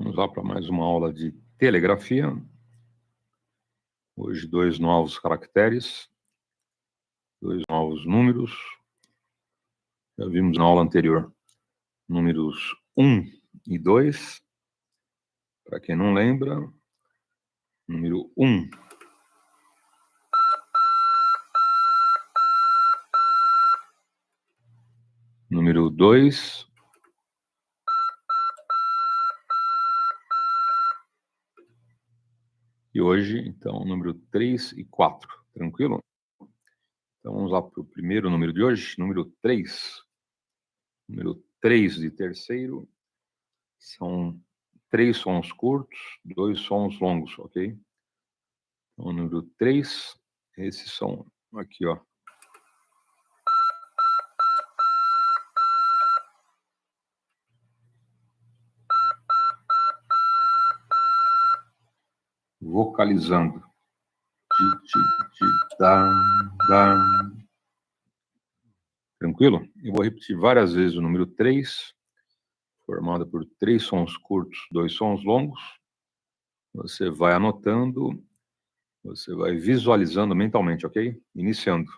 Vamos lá para mais uma aula de telegrafia. Hoje, 2 novos caracteres, 2 novos números. Já vimos na aula anterior números 1 e 2. Para quem não lembra, número 1. Número 2. E hoje, então, número 3 e 4. Tranquilo? Então, vamos lá para o primeiro número de hoje, número 3. Número 3 de terceiro. São 3 sons curtos, 2 sons longos, ok? Então, número 3, esse som aqui, ó. Vocalizando. Da, da. Tranquilo? Eu vou repetir várias vezes o número 3, formado por 3 sons curtos, 2 sons longos. Você vai anotando, você vai visualizando mentalmente, ok? Iniciando.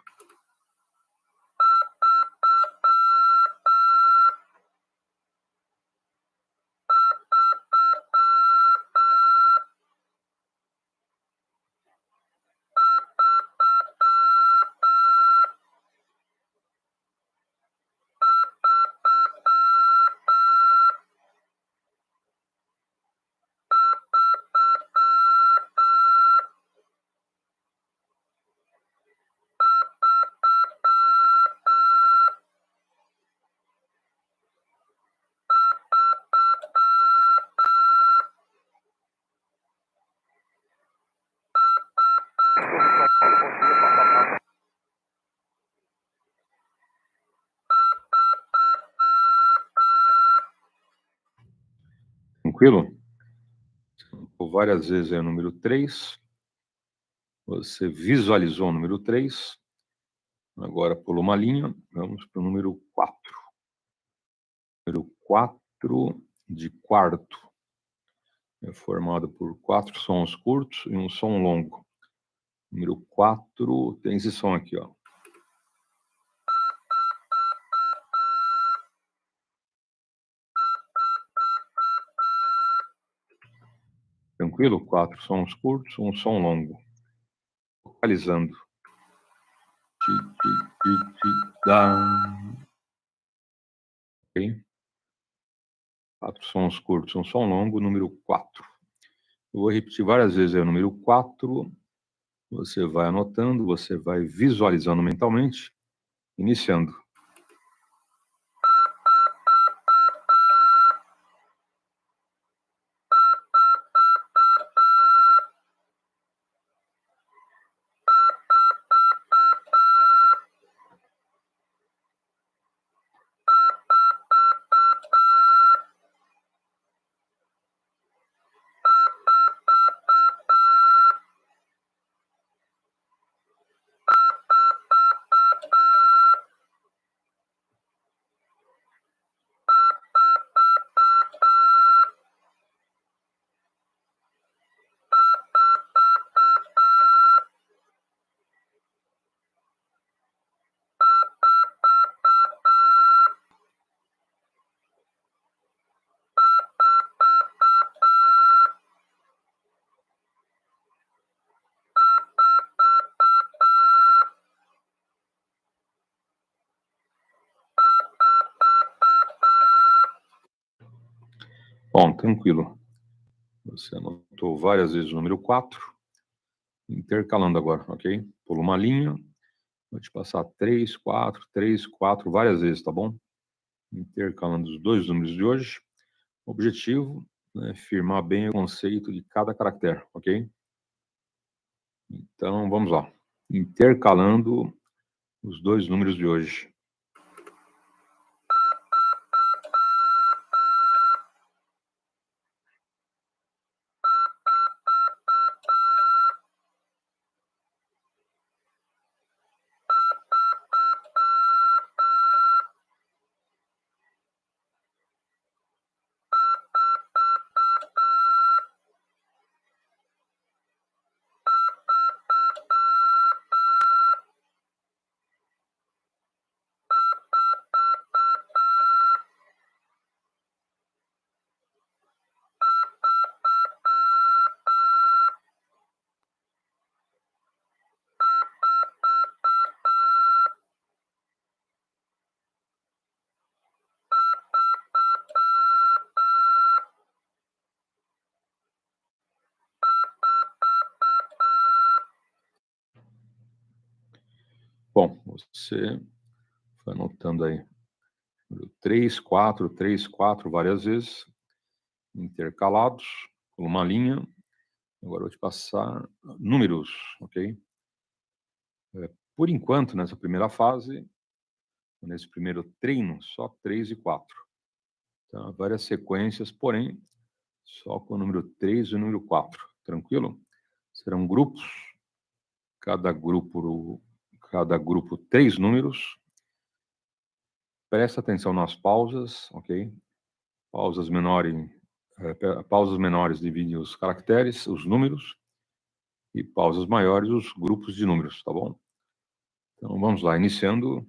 Tranquilo? Por várias vezes é o número 3. Você visualizou o número 3. Agora pula uma linha, vamos para o número 4. Número 4 de quarto. É formado por 4 sons curtos e um som longo. Número 4 tem esse som aqui, ó. Tranquilo? 4 sons curtos, um som longo. Vocalizando. Da. Ok? 4 sons curtos, um som longo, número 4. Eu vou repetir várias vezes aí o número 4. Você vai anotando, você vai visualizando mentalmente, iniciando. Bom, tranquilo. Você anotou várias vezes o número 4, intercalando agora, ok? Pula uma linha, vou te passar 3, 4, várias vezes, tá bom? Intercalando os 2 números de hoje. O objetivo é firmar bem o conceito de cada caractere, ok? Então, vamos lá. Intercalando os 2 números de hoje. Bom, você foi anotando aí. Número 3, 4, 3, 4, várias vezes, intercalados, por uma linha. Agora eu vou te passar números, ok? Por enquanto, nessa primeira fase, nesse primeiro treino, só 3 e 4. Então, várias sequências, porém, só com o número 3 e o número 4. Tranquilo? Serão grupos, cada grupo 3 números. Presta atenção nas pausas, ok? Pausas menores dividem os caracteres, os números, e pausas maiores, os grupos de números, tá bom? Então, vamos lá, iniciando.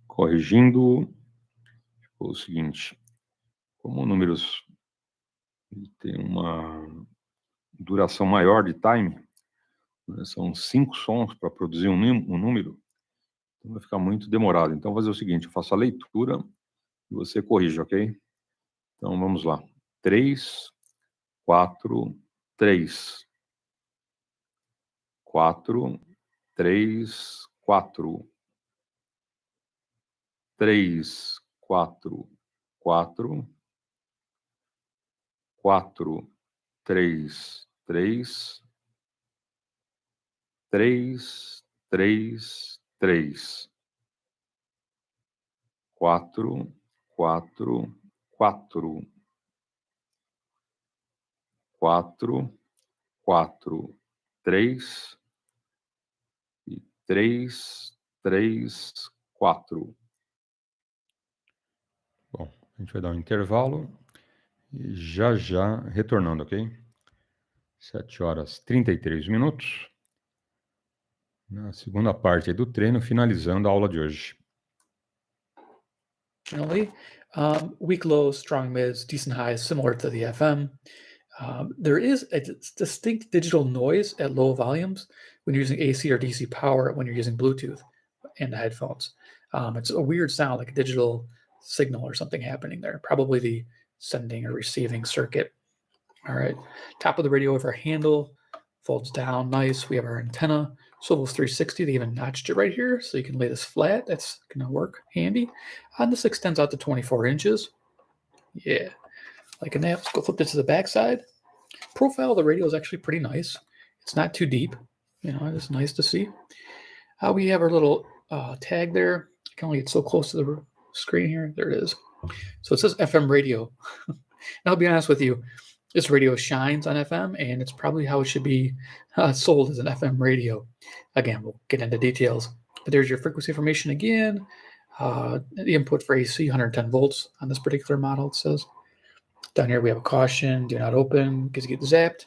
Corrigindo, o seguinte, como números têm uma duração maior de time, né, são 5 sons para produzir um número, então vai ficar muito demorado. Então, vou fazer o seguinte, eu faço a leitura e você corrige, ok? Então, vamos lá. 3, 4, 3. 4, 3, 4. 3, 4, 4. 4, 3, 3. 3, 3, 3. 4, 4, 4. 4, 4, 3 e 3, 3, 4. Bom, a gente vai dar um intervalo e já retornando, ok? 7h33, na segunda parte do treino, finalizando a aula de hoje. Generally, weak lows, strong mids, decent highs, similar to the FM. There is a distinct digital noise at low volumes when you're using AC or DC power when you're using Bluetooth and headphones. It's a weird sound, like a digital signal or something happening there. Probably the sending or receiving circuit. All right. Top of the radio over handle, folds down nice. We have our antenna, swivels 360. They even notched it right here, so you can lay this flat. That's going to work handy. And this extends out to 24 inches. Yeah, like an app. Let's go flip this to the back side. Profile of the radio is actually pretty nice. It's not too deep. You know, it's nice to see. We have our little tag there. I can only get so close to the screen here. There it is. So it says FM radio. And I'll be honest with you, this radio shines on FM, and it's probably how it should be sold as an FM radio. Again, we'll get into details. But there's your frequency information again. The input for AC, 110 volts on this particular model, it says. Down here we have a caution, do not open, because you get zapped.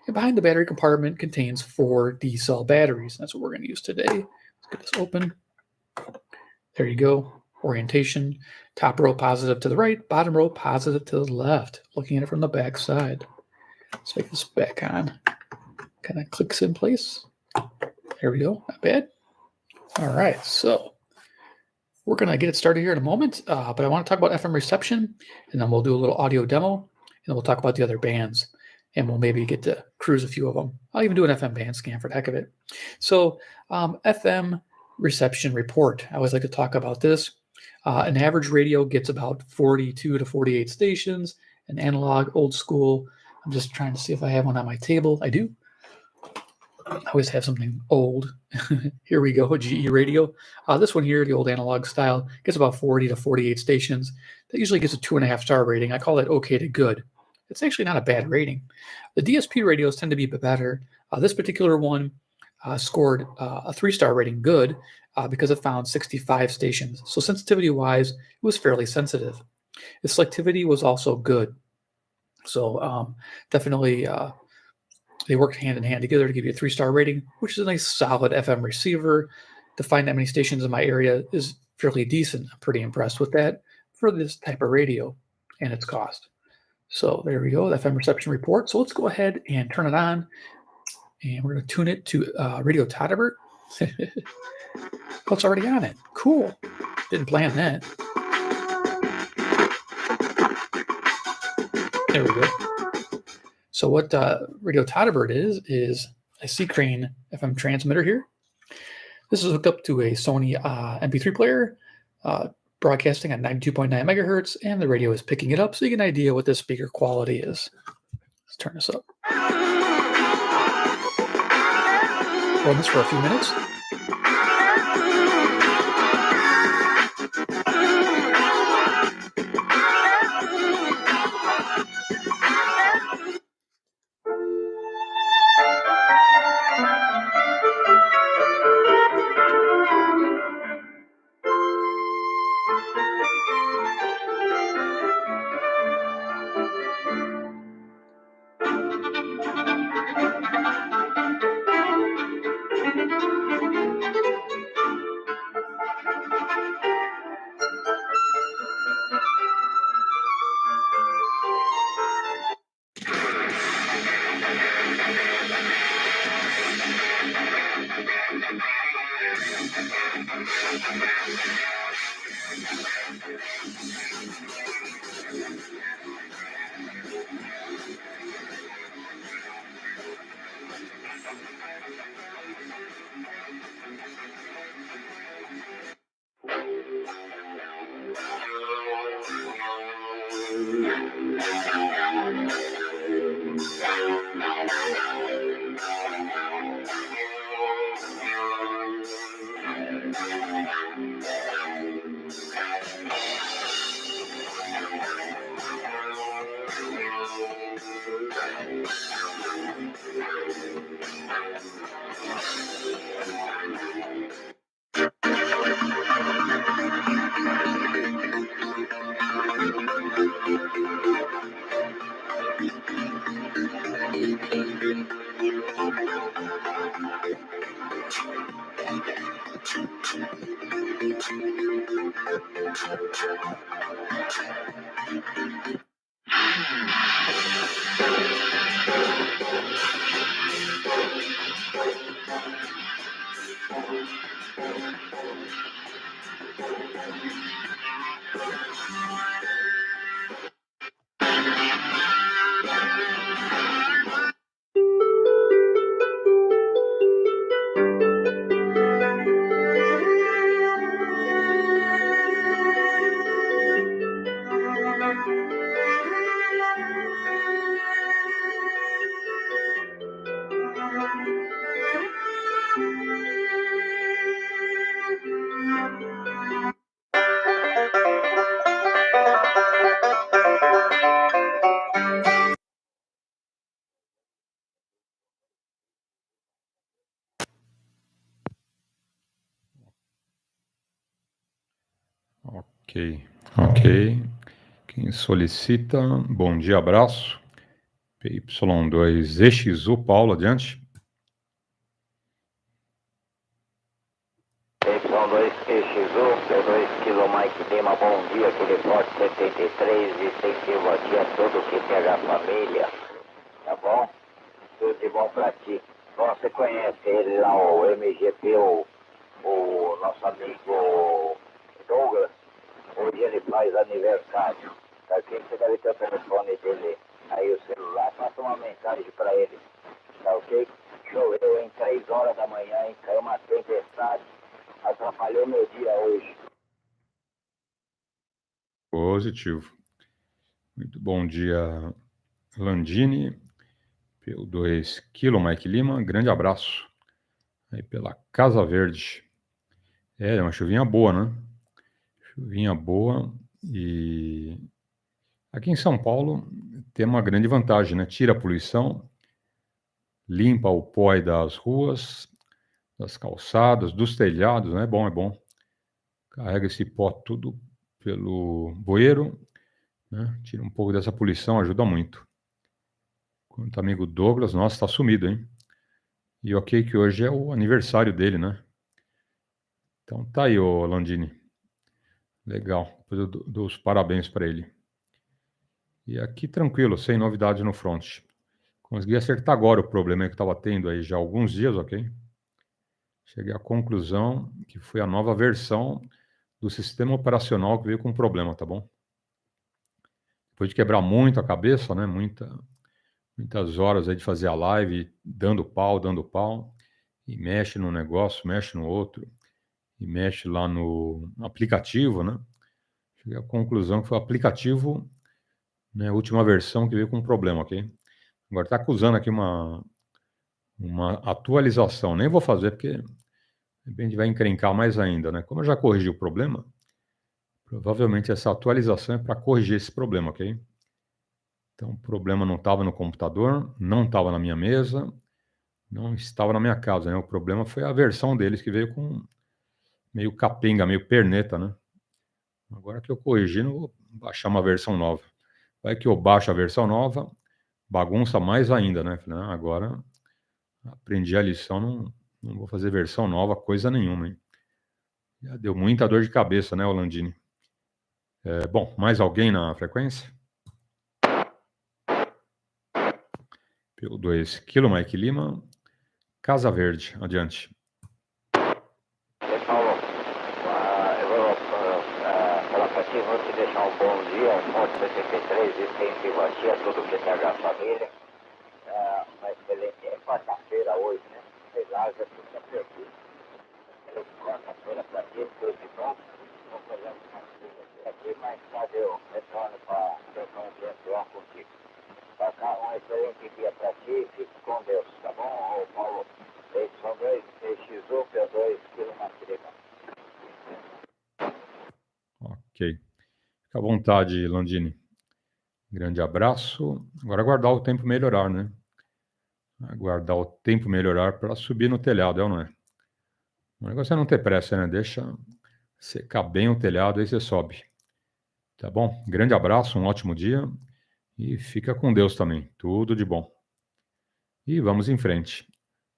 And behind the battery compartment contains 4 D-cell batteries. That's what we're going to use today. Let's get this open. There you go. Orientation. Top row positive to the right, bottom row positive to the left. Looking at it from the back side. Let's make this back on. Kind of clicks in place. There we go. Not bad. All right. So we're going to get it started here in a moment, but I want to talk about FM reception, and then we'll do a little audio demo, and then we'll talk about the other bands, and we'll maybe get to cruise a few of them. I'll even do an FM band scan for the heck of it. So FM reception report. I always like to talk about this. An average radio gets about 42 to 48 stations. An analog, old school. I'm just trying to see if I have one on my table. I do. I always have something old. Here we go, a GE radio. This one here, the old analog style, gets about 40 to 48 stations. That usually gets a 2.5-star rating. I call it okay to good. It's actually not a bad rating. The DSP radios tend to be a bit better. This particular one scored a 3-star rating, good, because it found 65 stations. So sensitivity-wise, it was fairly sensitive. The selectivity was also good. So definitely they worked hand in hand together to give you a 3-star rating, which is a nice solid FM receiver. To find that many stations in my area is fairly decent. I'm pretty impressed with that for this type of radio and its cost. So there we go, the FM reception report. So let's go ahead and turn it on, and we're going to tune it to Radio Todabert. Oh, it's already on it. Cool. Didn't plan that. There we go. So what Radio Todabert is a C-Crane FM transmitter here. This is hooked up to a Sony MP3 player, broadcasting at 92.9 megahertz, and the radio is picking it up, so you get an idea what this speaker quality is. Let's turn this up. Run this for a few minutes. Ok. Quem solicita, bom dia, abraço. PY2EXU, Paulo, adiante. PY2EXU, P2 Kilo Mike Lima, bom dia, telefone 73, extensivo aqui a tudo que pega a família, tá bom? Tudo de bom pra ti. Você conhece ele lá, o MGP, o nosso amigo Douglas? Hoje ele faz aniversário. Tá aqui, você deve ter o telefone dele aí, o celular, passa uma mensagem pra ele, tá ok? Choveu em 3 horas da manhã, hein? Caiu uma tempestade. Atrapalhou meu dia hoje. Positivo. Muito bom dia, Landini. P2 Kilo Mike Lima, grande abraço. Aí pela Casa Verde. É uma chuvinha boa, né? Chuvinha boa. E aqui em São Paulo tem uma grande vantagem, né? Tira a poluição, limpa o pó das ruas, das calçadas, dos telhados, né? É bom. Carrega esse pó tudo pelo bueiro, né? Tira um pouco dessa poluição, ajuda muito. Quanto amigo Douglas, nossa, tá sumido, hein? E ok que hoje é o aniversário dele, né? Então tá aí, ô Landini. Legal. Depois eu dou os parabéns para ele. E aqui tranquilo, sem novidades no front. Consegui acertar agora o problema que eu estava tendo aí já há alguns dias, ok? Cheguei à conclusão que foi a nova versão do sistema operacional que veio com problema, tá bom? Depois de quebrar muito a cabeça, né? Muitas horas aí de fazer a live, dando pau, e mexe num negócio, mexe no outro, e mexe lá no aplicativo, né? Cheguei à conclusão que foi o aplicativo, né, a última versão que veio com problema, ok? Agora está acusando aqui uma atualização. Nem vou fazer porque de repente vai encrencar mais ainda, né? Como eu já corrigi o problema, provavelmente essa atualização é para corrigir esse problema, ok? Então o problema não estava no computador, não estava na minha mesa, não estava na minha casa, né? O problema foi a versão deles que veio com meio capenga, meio perneta, né? Agora que eu corrigi, não vou baixar uma versão nova. Vai que eu baixo a versão nova, bagunça mais ainda, né? Falei, agora aprendi a lição, não vou fazer versão nova, coisa nenhuma, hein? Já deu muita dor de cabeça, né, Landini? Bom, mais alguém na frequência? P2 Kilo Mike Lima, Casa Verde, adiante. Paulo, eu vou falar pra ti, vou te deixar um bom dia, um Forte 73, extensivo aqui, a tudo que tem a família. Uma excelente quarta-feira hoje, né? Sei lá, já fica perdido. Quarta-feira pra ti, tudo de bom. Vou fazer umas coisas aqui, mais tarde eu retorno para retorno contigo. Tá, um excelente dia pra ti, fique com Deus, tá bom, Paulo? São dois PY2, P2 Kilo Mike. Ok. Fica à vontade, Landini. Grande abraço. Agora aguardar o tempo melhorar, né? Aguardar o tempo melhorar para subir no telhado, é ou não é? O negócio é não ter pressa, né? Deixa secar bem o telhado, aí você sobe. Tá bom? Grande abraço, um ótimo dia e fica com Deus também. Tudo de bom. E vamos em frente.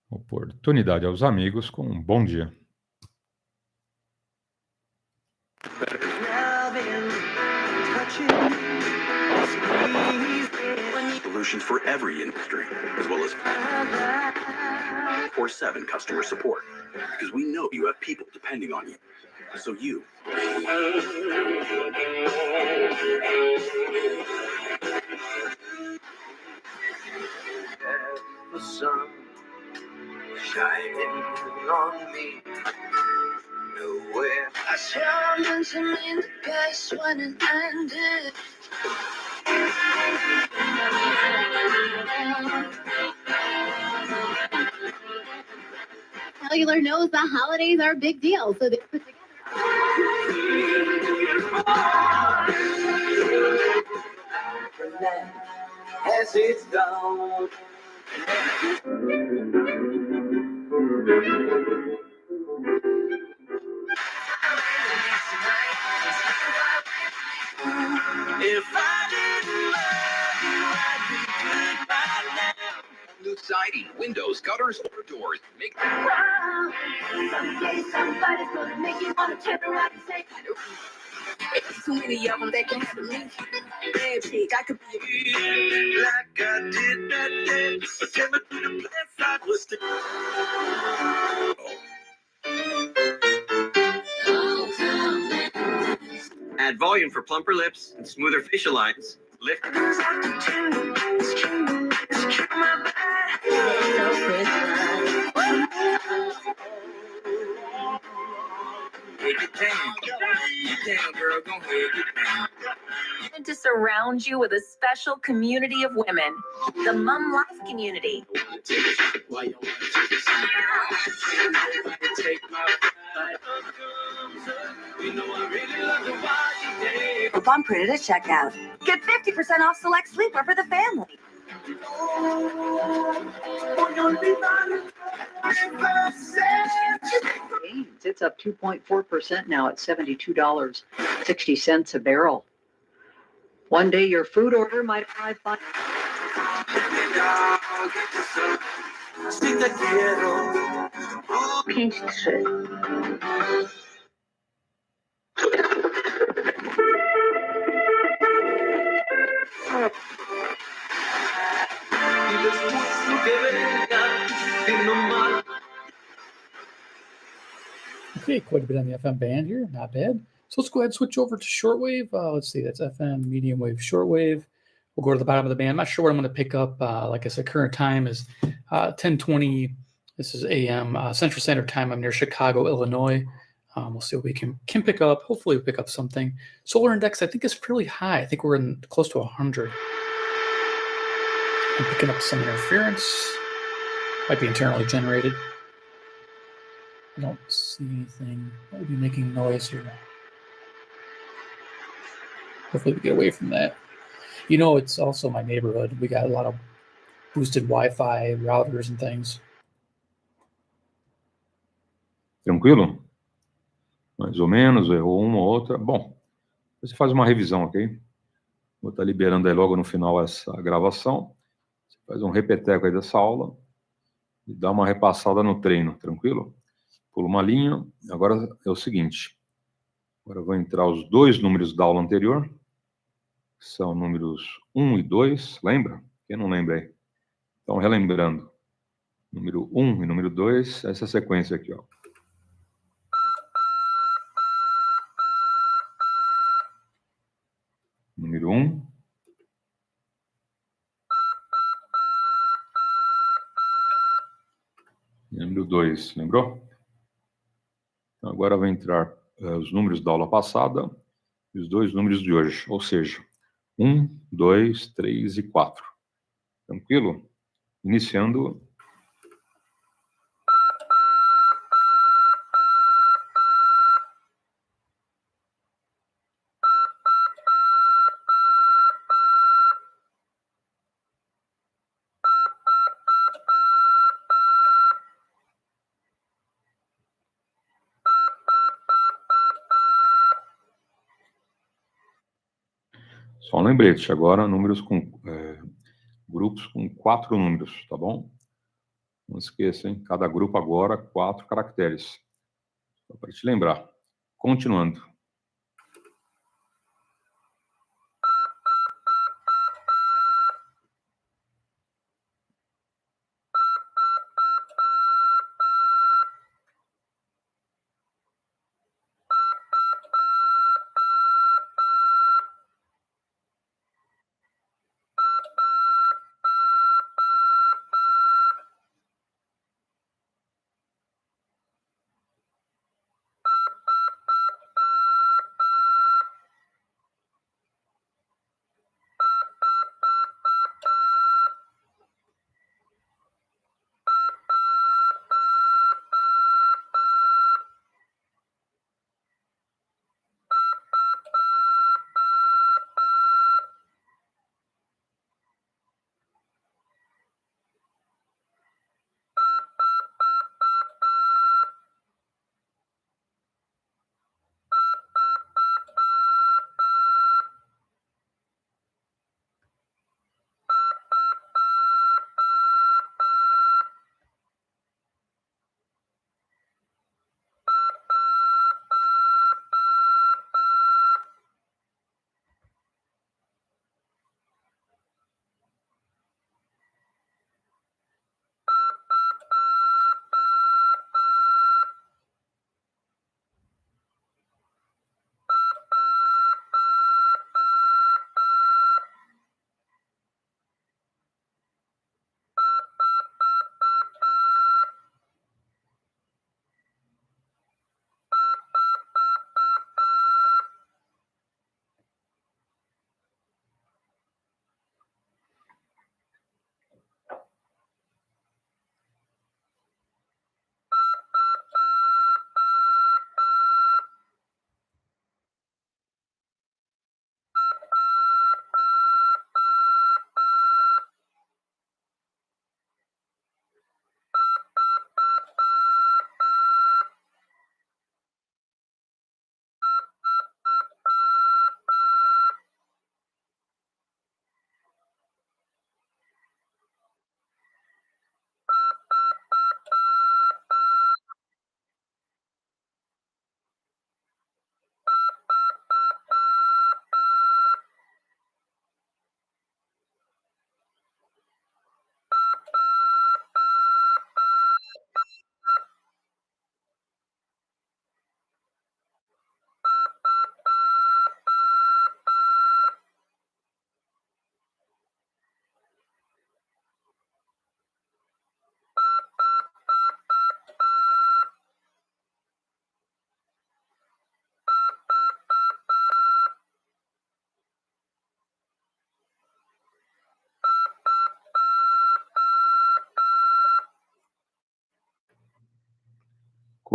Oportunidade aos amigos com um bom dia. Solutions for every industry, as well as 24/7 customer support, because we know you have people depending on you. So you The sun shining on me. Nowhere. I saw mention in the past when it ended. Cellular knows the holidays are a big deal, so they put together. As it's gone. windows, gutters, or doors. Make Someday somebody's gonna make you wanna turn around and say, there's too many of them that can handle me. Bad chick, I could be like I did that day. But never to the place I was to. Add volume for plumper lips and smoother facial lines. Lift. And to surround you with a special community of women, the Mum Life community. Coupon printed at checkout. Get 50% off select sleepwear for the family. It's up 2.4% now at $72.60 a barrel. One day your food order might arrive by. Okay, quite a bit on the FM band here, not bad. So let's go ahead and switch over to shortwave. Let's see, that's FM, medium wave, shortwave. We'll go to the bottom of the band. I'm not sure what I'm going to pick up. Like I said, current time is 10:20. This is AM Central Standard Time. I'm near Chicago, Illinois. We'll see what we can pick up. Hopefully we'll pick up something. Solar index, I think, is fairly high. I think we're in close to 100. I'm picking up some interference. Might be internally generated. I don't see anything that would be making noise here. Hopefully we get away from that. You know, it's also my neighborhood. We got a lot of boosted Wi-Fi routers and things. Tranquilo? Mais ou menos, errou uma ou outra. Bom, você faz uma revisão, ok? Vou estar liberando aí logo no final essa gravação. Você faz um repeteco aí dessa aula e dá uma repassada no treino, tranquilo? Pula uma linha. Agora é o seguinte. Agora eu vou entrar os dois números da aula anterior, que são números 1 e 2. Lembra? Quem não lembra aí? Então, relembrando. Número 1 e número 2, essa sequência aqui, ó. Número 1. E número 2, lembrou? Então, agora vai entrar os números da aula passada e os dois números de hoje, ou seja, 1, 2, 3 e 4. Tranquilo? Iniciando. Só um lembrete, agora números com grupos com 4 números, tá bom? Não esqueça, hein? Cada grupo agora 4 caracteres. Só para te lembrar. Continuando.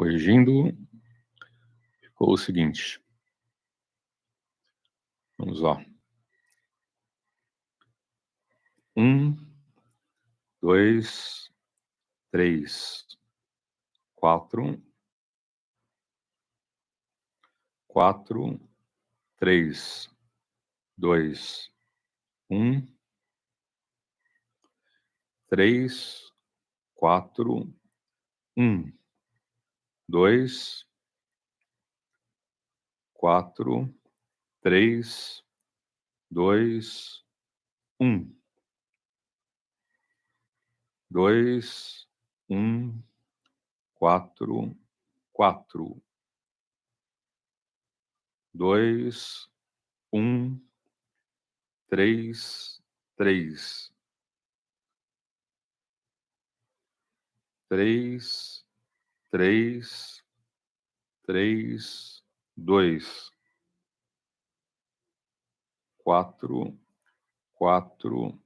Corrigindo, ficou o seguinte. Vamos lá. 1, 2, 3, 4, 4, 3, 2, 1, 3, 4, 1, 2, 4, 3, 2, 1, 2, 1, 4, 4, 2, 1, 3, 3, 3, 3, 3, 2, 4, 4,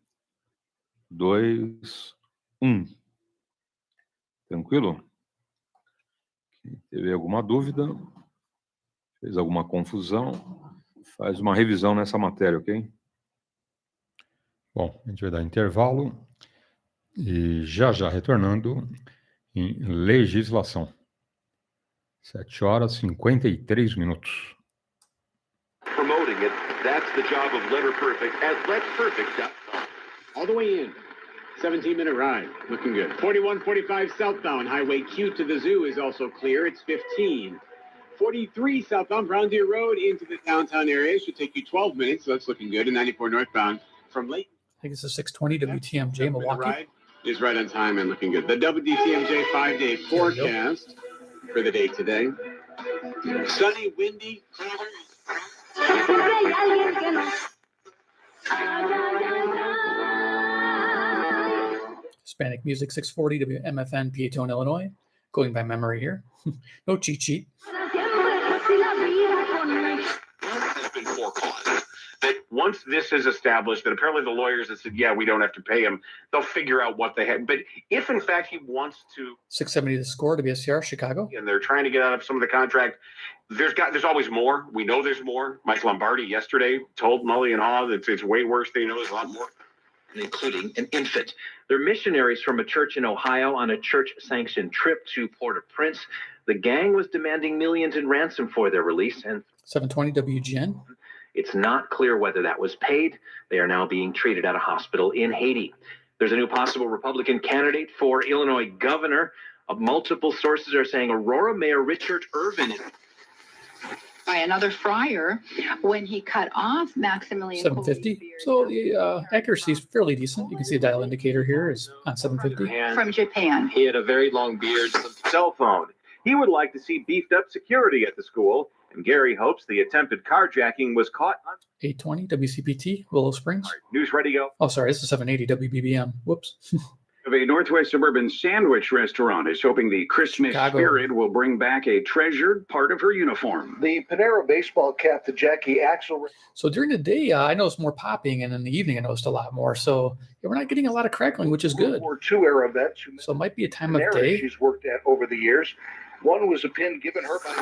2, 1. Tranquilo? Teve alguma dúvida? Fez alguma confusão? Faz uma revisão nessa matéria, ok? Bom, a gente vai dar intervalo e já retornando em legislação. 7h53. Promoting it, that's the job of Letter Perfect at letterperfect.com. All the way in. 17-minute ride. Looking good. 4145 southbound. Highway Q to the zoo is also clear. It's 15. 43 southbound. Brown Deer Road into the downtown area. Should take you 12 minutes, so that's looking good. And 94 northbound from Lake. I think it's a 620 WTMJ Milwaukee. Ride is right on time and looking good. The WTMJ 5-day forecast for the day today. Sunny, windy. Hispanic Music 640 WMFN Peatone, Illinois. Going by memory here. No cheat sheet. Has been foreclosed. That once this is established, that apparently the lawyers that said, yeah, we don't have to pay him, they'll figure out what they had. But if in fact he wants to, 670 The Score WSCR Chicago. And they're trying to get out of some of the contract, there's always more. We know there's more. Mike Lombardi yesterday told Mully and Haw that it's way worse. They know there's a lot more. Including an infant. They're missionaries from a church in Ohio on a church-sanctioned trip to Port-au-Prince. The gang was demanding millions in ransom for their release, and 720 WGN. It's not clear whether that was paid. They are now being treated at a hospital in Haiti. There's a new possible Republican candidate for Illinois governor. Multiple sources are saying Aurora Mayor Richard Irvin is by another friar when he cut off Maximilian 750. So the accuracy is fairly decent. You can see the dial indicator here is on 750. From Japan. He had a very long beard, some cell phone. He would like to see beefed up security at the school, and Gary hopes the attempted carjacking was caught on 820 WCPT, Willow Springs. All right, news ready to go. Oh, sorry, this is 780 WBBM. Whoops. Of a Northwest suburban sandwich restaurant is hoping the Christmas spirit will bring back a treasured part of her uniform. The Panera baseball cap to Jackie Axel. So during the day, I noticed more popping, and in the evening, I noticed a lot more. So yeah, we're not getting a lot of crackling, which is good. World War II era vets. So it might be a time Panera of day. She's worked at over the years. One was a pin given her by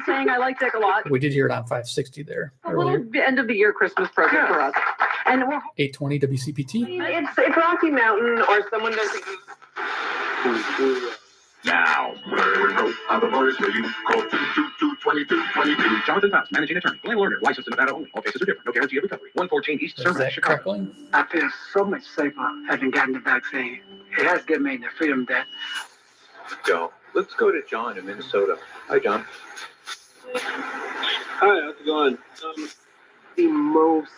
saying I like Dick a lot. We did hear it on 560 there. A little end of the year Christmas present for us. And we're 820 WCPT. it's Rocky Mountain or someone doesn't. Now, on the voice you call 222-2222. Jonathan Faust, managing attorney. Land learner, licensed in Nevada only. All cases are different. No guarantee of recovery. 114 East Service, Chicago. Crackling? I feel so much safer having gotten the vaccine. It has given me the freedom that. Let's go to John in Minnesota. Hi, John. Hi, how's it going? The most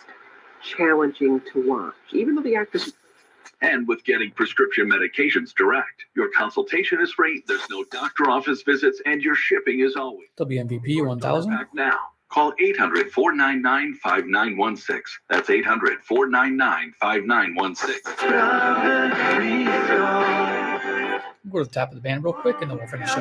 challenging to watch, even though the actors. And with getting prescription medications direct, your consultation is free, there's no doctor office visits, and your shipping is always. WMVP 1000. Back now. Call 800-499-5916. That's 800-499-5916. We'll go to the top of the band real quick, and then we'll finish up.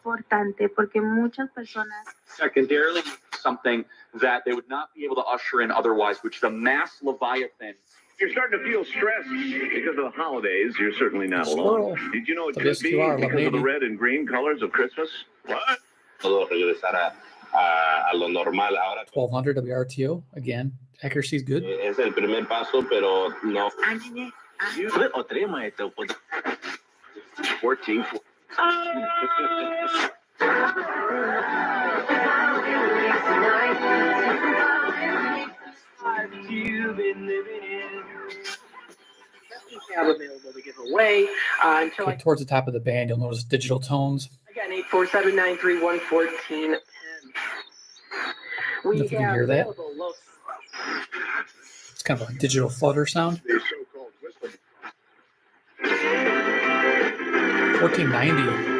Importante porque muchas personas. Secondarily, something that they would not be able to usher in otherwise, which is a mass Leviathan You're starting to feel stressed because of the holidays. You're certainly not alone. Did you know it could be because of the red and green colors of Christmas? What? Todo regresar a lo normal ahora. 1200 WRTO. Again, accuracy is good. Es el primer paso, pero no. 14. Have available to give away until Okay, towards the top of the band, you'll notice digital tones. again 847-931-1410. We If you can hear that. It's kind of a digital flutter sound. 1490.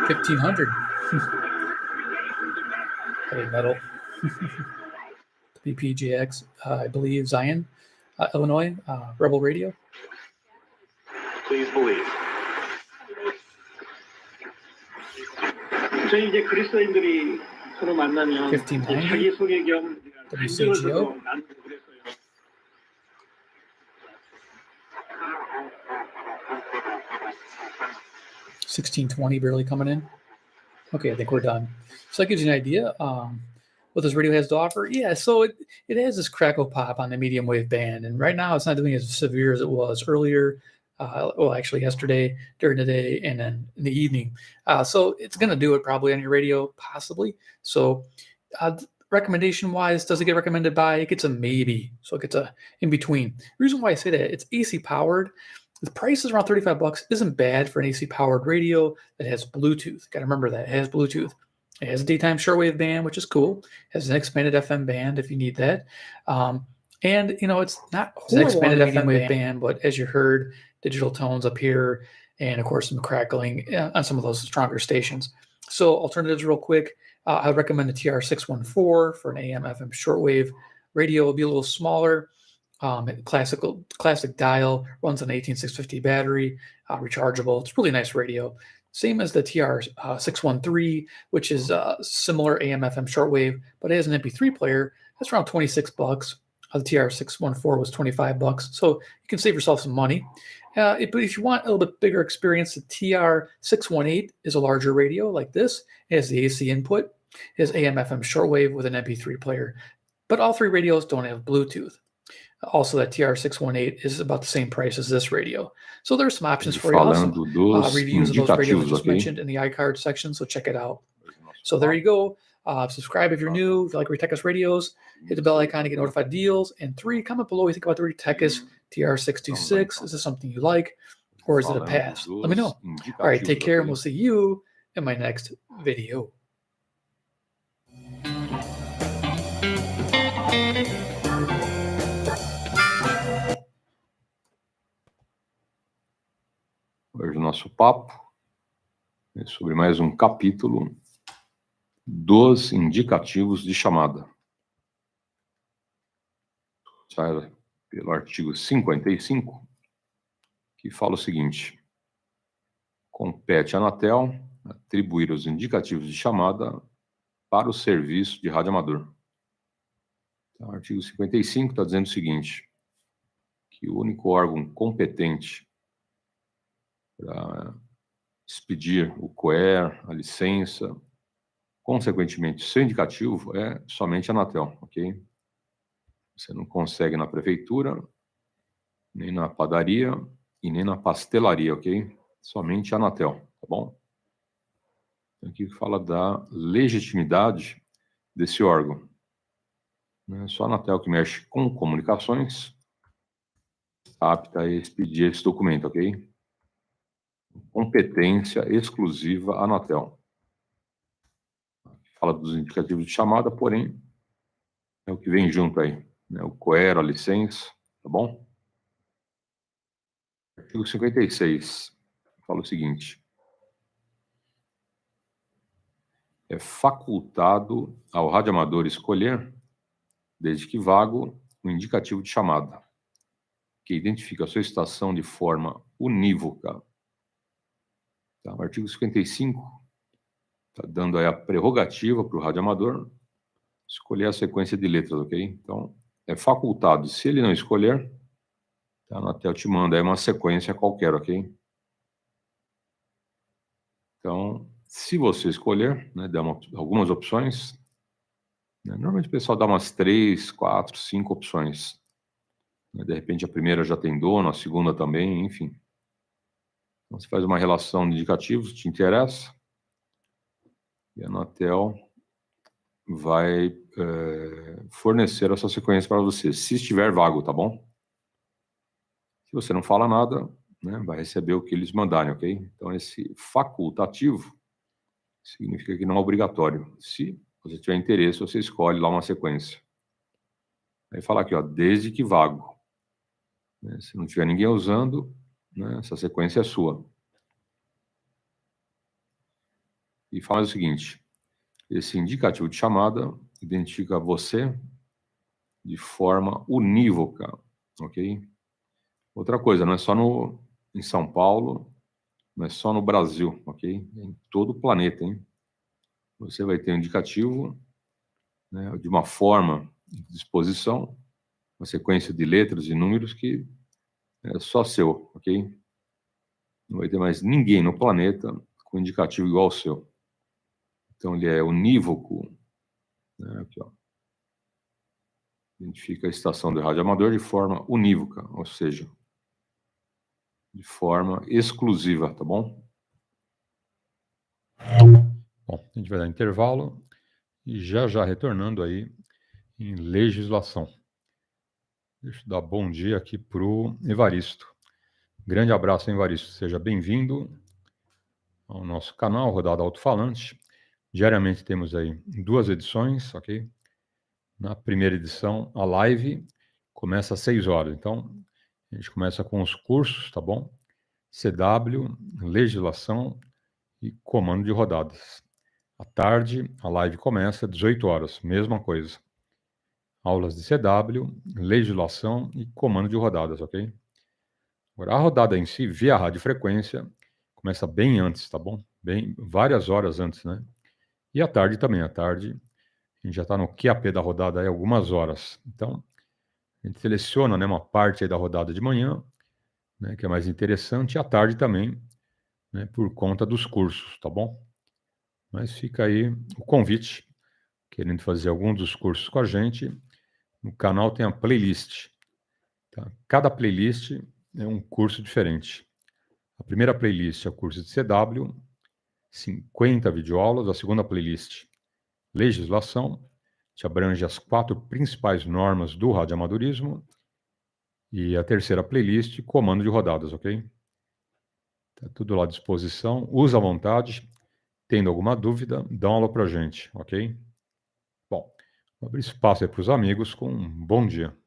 $1,500. Heavy metal. PY2EXU, I believe Zion, Illinois, Rebel Radio. Please believe. 저희 이제 그리스도인들이 서로 만나면 1590. 자기 소개 겸 WCGO. 나누고 그랬어요. $16.20 barely coming in. Okay, I think we're done. So that gives you an idea what this radio has to offer. Yeah, so it has this crackle pop on the medium wave band, and right now it's not doing as severe as it was earlier. Well, actually yesterday, during the day, and then in the evening. So it's going to do it probably on your radio, possibly. So recommendation-wise, does it get recommended by? It gets a maybe. So it gets a in between. The reason why I say that, it's AC powered. The price is around $35. Isn't bad for an AC powered radio that has Bluetooth. Got to remember that it has Bluetooth. It has a daytime shortwave band, which is cool. It has an expanded FM band if you need that. And you know, it's not an expanded FM wave band, but as you heard, digital tones up here, and of course some crackling on some of those stronger stations. So alternatives real quick. I would recommend the TR614 for an AM FM shortwave radio. It'll be a little smaller. Classic dial, runs on an 18650 battery, rechargeable. It's a really nice radio. Same as the TR613, which is similar AM FM shortwave, but it has an MP3 player. That's around $26. The TR614 was $25, so you can save yourself some money. But if you want a little bit bigger experience, the TR618 is a larger radio like this. It has the AC input. It has AM FM shortwave with an MP3 player. But all three radios don't have Bluetooth. Also, that TR618 is about the same price as this radio. So there's some options for you. Also, reviews of those radios I just mentioned in the iCard section, so check it out. So there you go. Subscribe if you're new. If you like Retechus radios, hit the bell icon to get notified deals. And 3, comment below what you think about the Retechus TR626. Is this something you like, or is it a pass? Let me know. All right, take care, and we'll see you in my next video. Hoje o nosso papo é sobre mais um capítulo dos indicativos de chamada. Sai pelo artigo 55, que fala o seguinte: compete à Anatel atribuir os indicativos de chamada para o serviço de radioamador. Então, o artigo 55 está dizendo o seguinte, que o único órgão competente para expedir o COER, a licença, consequentemente, seu indicativo é somente a Anatel, ok? Você não consegue na prefeitura, nem na padaria e nem na pastelaria, ok? Somente a Anatel, tá bom? Então, aqui fala da legitimidade desse órgão. Não é só a Anatel que mexe com comunicações, está apta a expedir esse documento, ok? Competência exclusiva Anatel. Fala dos indicativos de chamada, porém, é o que vem junto aí, né? O COER, a licença, tá bom? Artigo 56 fala o seguinte: é facultado ao radioamador escolher, desde que vago, o indicativo de chamada, que identifica a sua estação de forma unívoca. Tá? O artigo 55 Está dando aí a prerrogativa para o radioamador escolher a sequência de letras, ok? Então, é facultado. Se ele não escolher, tá, na tela te manda aí uma sequência qualquer, ok? Então, se você escolher, né, dá algumas opções, né, normalmente o pessoal dá umas 3, 4, 5 opções. Né, de repente a primeira já tem dono, a segunda também, enfim. Então, você faz uma relação de indicativos, te interessa, e a Anatel vai fornecer essa sequência para você, se estiver vago, tá bom? Se você não fala nada, né, vai receber o que eles mandarem, ok? Então, esse facultativo significa que não é obrigatório. Se você tiver interesse, você escolhe lá uma sequência. Aí fala aqui, ó, desde que vago. Né, se não tiver ninguém usando, né, essa sequência é sua. E faz o seguinte, esse indicativo de chamada identifica você de forma unívoca, ok? Outra coisa, não é só em São Paulo, não é só no Brasil, ok? É em todo o planeta, hein? Você vai ter um indicativo, né, de uma forma de disposição, uma sequência de letras e números que é só seu, ok? Não vai ter mais ninguém no planeta com indicativo igual ao seu. Então, ele é unívoco, né, aqui, ó. Identifica a estação do radioamador de forma unívoca, ou seja, de forma exclusiva, tá bom? Bom, a gente vai dar intervalo e já retornando aí em legislação. Deixa eu dar bom dia aqui para o Evaristo. Grande abraço, Evaristo. Seja bem-vindo ao nosso canal Rodada Alto-falante. Diariamente temos aí 2 edições, ok? Na primeira edição, a live começa às 6 horas. Então, a gente começa com os cursos, tá bom? CW, legislação e comando de rodadas. À tarde, a live começa às 18 horas, mesma coisa. Aulas de CW, legislação e comando de rodadas, ok? Agora, a rodada em si, via radiofrequência, começa bem antes, tá bom? Bem, várias horas antes, né? E à tarde também, à tarde, a gente já está no QAP da rodada aí algumas horas. Então, a gente seleciona, né, uma parte aí da rodada de manhã, né, que é mais interessante, e à tarde também, né, por conta dos cursos, tá bom? Mas fica aí o convite, querendo fazer algum dos cursos com a gente, no canal tem a playlist. Tá? Cada playlist é um curso diferente. A primeira playlist é o curso de CW, 50 videoaulas. A segunda playlist, legislação, que abrange as 4 principais normas do radioamadorismo. E a terceira playlist, comando de rodadas, ok? Tá tudo lá à disposição. Usa à vontade. Tendo alguma dúvida, dá um alô pra gente, ok? Bom, vou abrir espaço aí para os amigos com um bom dia.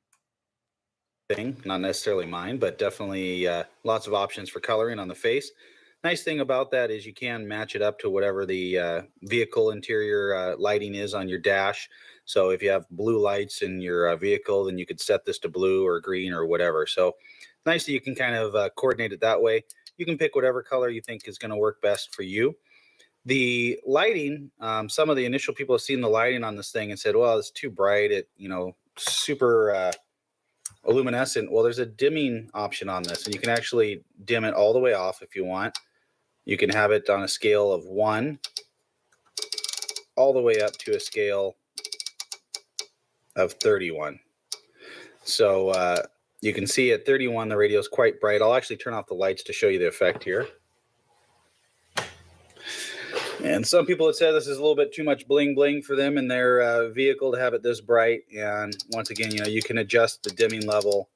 Not necessarily mine, but definitely lots of options for coloring on the face. Nice thing about that is you can match it up to whatever the vehicle interior lighting is on your dash. So if you have blue lights in your vehicle, then you could set this to blue or green or whatever. So nice that you can kind of coordinate it that way. You can pick whatever color you think is going to work best for you. The lighting, some of the initial people have seen the lighting on this thing and said, well, it's too bright. It, super luminescent. Well, there's a dimming option on this, and you can actually dim it all the way off if you want. You can have it on a scale of 1 all the way up to a scale of 31. So you can see at 31 the radio is quite bright. I'll actually turn off the lights to show you the effect here. And some people have said this is a little bit too much bling bling for them in their vehicle to have it this bright. And once again, you can adjust the dimming level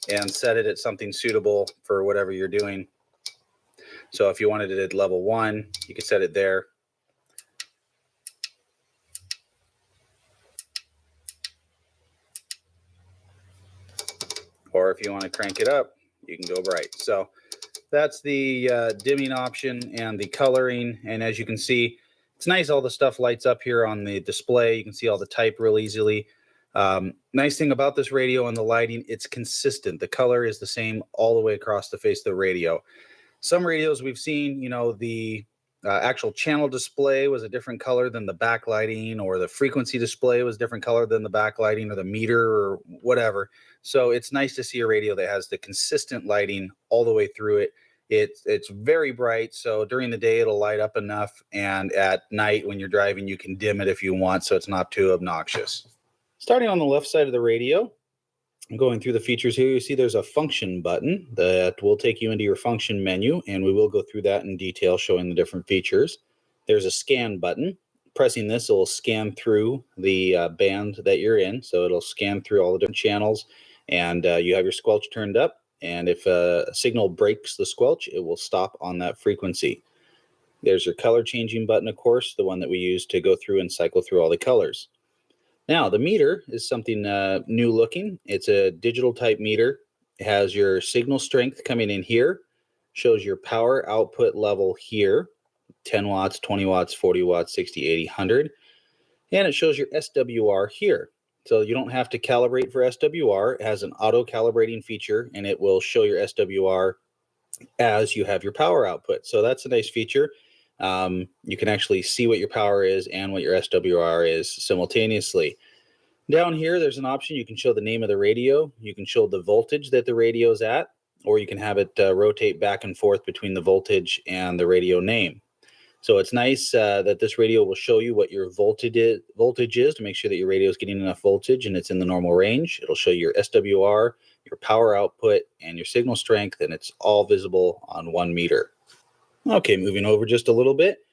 and set it at something suitable for whatever you're doing. So if you wanted it at level 1, you could set it there. Or if you want to crank it up, you can go bright. So that's the dimming option and the coloring. And as you can see, it's nice. All the stuff lights up here on the display. You can see all the type real easily. Nice thing about this radio and the lighting, it's consistent. The color is the same all the way across the face of the radio. Some radios we've seen, the actual channel display was a different color than the backlighting, or the frequency display was different color than the backlighting, or the meter, or whatever. So it's nice to see a radio that has the consistent lighting all the way through it. It's very bright, so during the day it'll light up enough, and at night when you're driving you can dim it if you want, so it's not too obnoxious. Starting on the left side of the radio, I'm going through the features here. You see there's a function button that will take you into your function menu, and we will go through that in detail, showing the different features. There's a scan button. Pressing this will scan through the band that you're in, so it'll scan through all the different channels, and you have your squelch turned up, and if a signal breaks the squelch, it will stop on that frequency. There's your color changing button, of course, the one that we use to go through and cycle through all the colors. Now, the meter is something new looking. It's a digital type meter. It has your signal strength coming in here, shows your power output level here, 10 watts, 20 watts, 40 watts, 60, 80, 100, and it shows your SWR here. So you don't have to calibrate for SWR. It has an auto calibrating feature, and it will show your SWR as you have your power output. So that's a nice feature. You can actually see what your power is and what your SWR is simultaneously. Down here, there's an option. You can show the name of the radio. You can show the voltage that the radio is at, or you can have it rotate back and forth between the voltage and the radio name. So it's nice that this radio will show you what your voltage is to make sure that your radio is getting enough voltage and it's in the normal range. It'll show you your SWR, your power output, and your signal strength, and it's all visible on one meter. Okay, moving over just a little bit.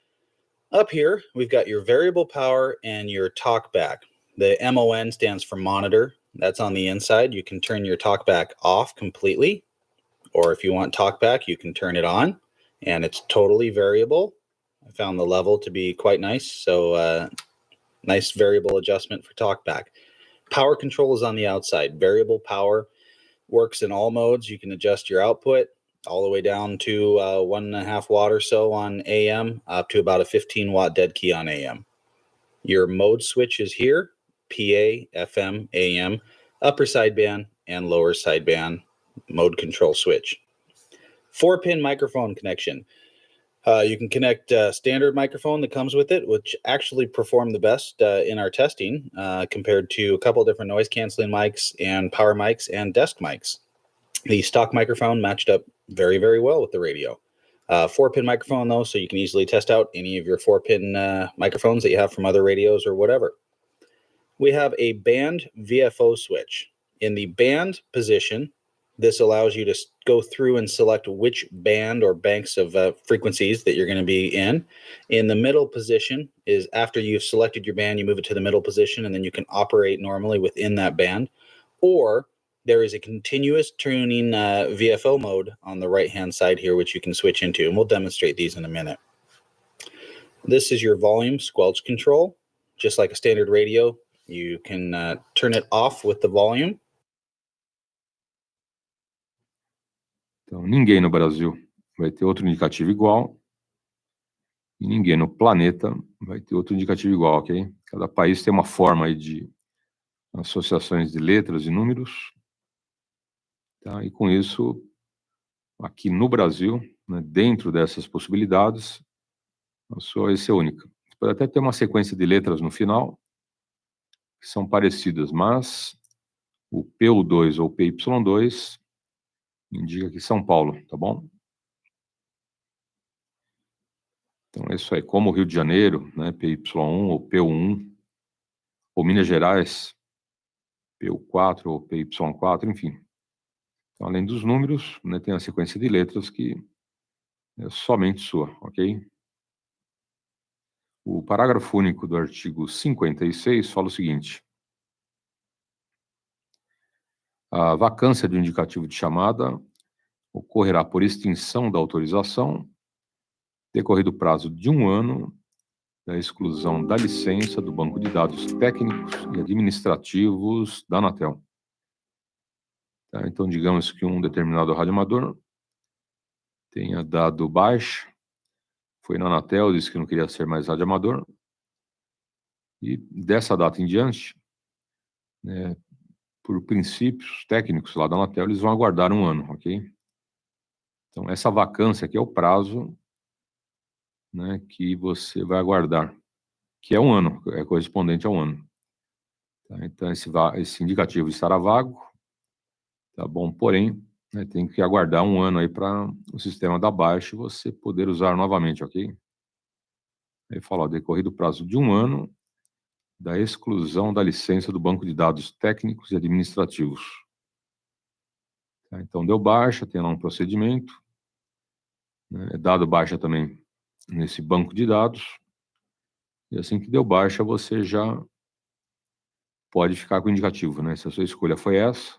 Up here, we've got your variable power and your talkback. The MON stands for monitor. That's on the inside. You can turn your talkback off completely, or if you want talkback, you can turn it on, and it's totally variable. I found the level to be quite nice, so nice variable adjustment for talkback. Power control is on the outside. Variable power works in all modes. You can adjust your output all the way down to 1.5 watt or so on AM, up to about a 15 watt dead key on AM. Your mode switch is here, PA, FM, AM, upper sideband and lower sideband mode control switch. 4-pin microphone connection. You can connect a standard microphone that comes with it, which actually performed the best in our testing compared to a couple of different noise canceling mics and power mics and desk mics. The stock microphone matched up very, very well with the radio. 4-pin microphone though, so you can easily test out any of your 4-pin microphones that you have from other radios or whatever. We have a band VFO switch. In the band position, this allows you to go through and select which band or banks of frequencies that you're going to be in. In the middle position is after you've selected your band, you move it to the middle position, and then you can operate normally within that band. Or there is a continuous tuning VFO mode on the right-hand side here, which you can switch into, and we'll demonstrate these in a minute. This is your volume squelch control. Just like a standard radio, you can turn it off with the volume. Então, ninguém no Brasil vai ter outro indicativo igual e ninguém no planeta vai ter outro indicativo igual, ok? Cada país tem uma forma aí de associações de letras e números, tá? E com isso, aqui no Brasil, né, dentro dessas possibilidades, a sua vai ser única. Você pode até ter uma sequência de letras no final que são parecidas, mas o PU2 ou PY2 indica que São Paulo, tá bom? Então é isso aí, como o Rio de Janeiro, né, PY1 ou PU1, ou Minas Gerais, PU4 ou PY4, enfim. Então, além dos números, né, tem a sequência de letras que é somente sua, ok? O parágrafo único do artigo 56 fala o seguinte: a vacância do indicativo de chamada ocorrerá por extinção da autorização, decorrido o prazo de 1 ano da exclusão da licença do banco de dados técnicos e administrativos da Anatel. Tá? Então, digamos que um determinado radioamador tenha dado baixa, foi na Anatel, disse que não queria ser mais radioamador, e dessa data em diante, né, por princípios técnicos lá da Anatel, eles vão aguardar 1 ano, ok? Então, essa vacância aqui é o prazo né, que você vai aguardar, que é 1 ano, é correspondente a 1 ano. Tá? Então, esse indicativo estará vago, tá bom? Porém, né, tem que aguardar 1 ano aí para o sistema dar baixa e você poder usar novamente, ok? Ele fala, ó, decorrido o prazo de 1 ano da exclusão da licença do banco de dados técnicos e administrativos. Tá? Então, deu baixa, tem lá um procedimento, né, é dado baixa também nesse banco de dados, e assim que deu baixa, você já pode ficar com o indicativo, né? Se a sua escolha foi essa,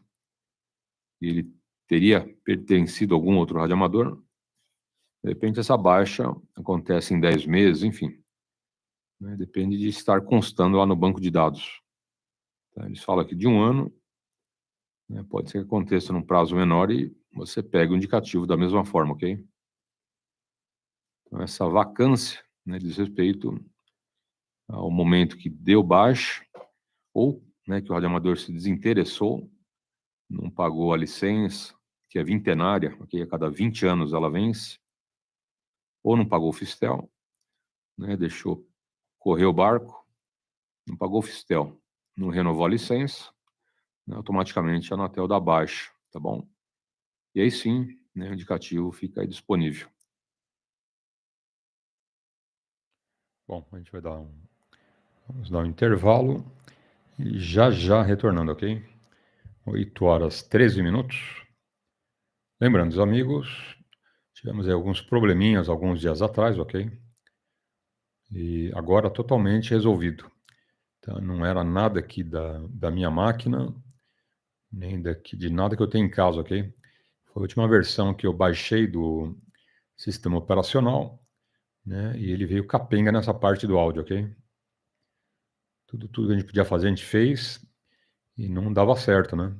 e ele teria pertencido a algum outro radioamador, de repente essa baixa acontece em 10 meses, enfim. Né? Depende de estar constando lá no banco de dados. Tá? Eles falam aqui de 1 ano, né? Pode ser que aconteça num prazo menor e você pega o indicativo da mesma forma, ok? Então, essa vacância, né, diz respeito ao momento que deu baixa, ou, né, que o radioamador se desinteressou, não pagou a licença, que é vintenária, okay? A cada 20 anos ela vence, ou não pagou o fistel, né, deixou correr o barco, não pagou o fistel, não renovou a licença, né, automaticamente a Anatel dá baixa, tá bom? E aí sim, né, o indicativo fica aí disponível. Bom, a gente vai dar vamos dar um intervalo e já retornando, ok? 8h13. Lembrando, os amigos, tivemos aí alguns probleminhas alguns dias atrás, ok? E agora totalmente resolvido. Tá? Não era nada aqui da minha máquina, nem daqui de nada que eu tenho em casa, ok? Foi a última versão que eu baixei do sistema operacional, né? E ele veio capenga nessa parte do áudio, ok? Tudo que a gente podia fazer, a gente fez e não dava certo, né?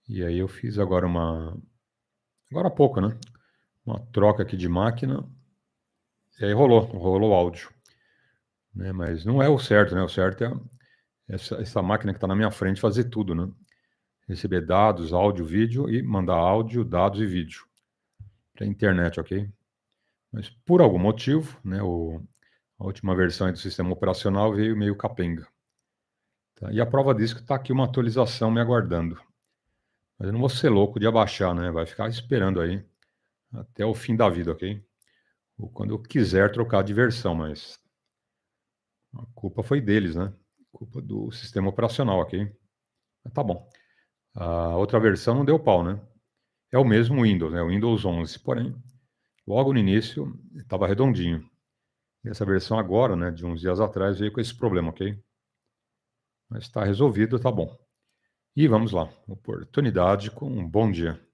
E aí eu fiz agora agora há pouco, né? Uma troca aqui de máquina e aí rolou o áudio, né? Mas não é o certo, né? O certo é essa máquina que está na minha frente fazer tudo, né? Receber dados, áudio, vídeo e mandar áudio, dados e vídeo para a internet, ok? Mas por algum motivo, né? A última versão do sistema operacional veio meio capenga. Tá? E a prova disso que está aqui uma atualização me aguardando. Mas eu não vou ser louco de abaixar, né? Vai ficar esperando aí até o fim da vida, ok? Ou quando eu quiser trocar de versão, mas a culpa foi deles, né? Culpa do sistema operacional, ok? Mas tá bom. A outra versão não deu pau, né? É o mesmo Windows, né? O Windows 11, porém, logo no início estava redondinho. E essa versão agora, né, de uns dias atrás, veio com esse problema, ok? Mas está resolvido, tá bom. E vamos lá, oportunidade com um bom dia.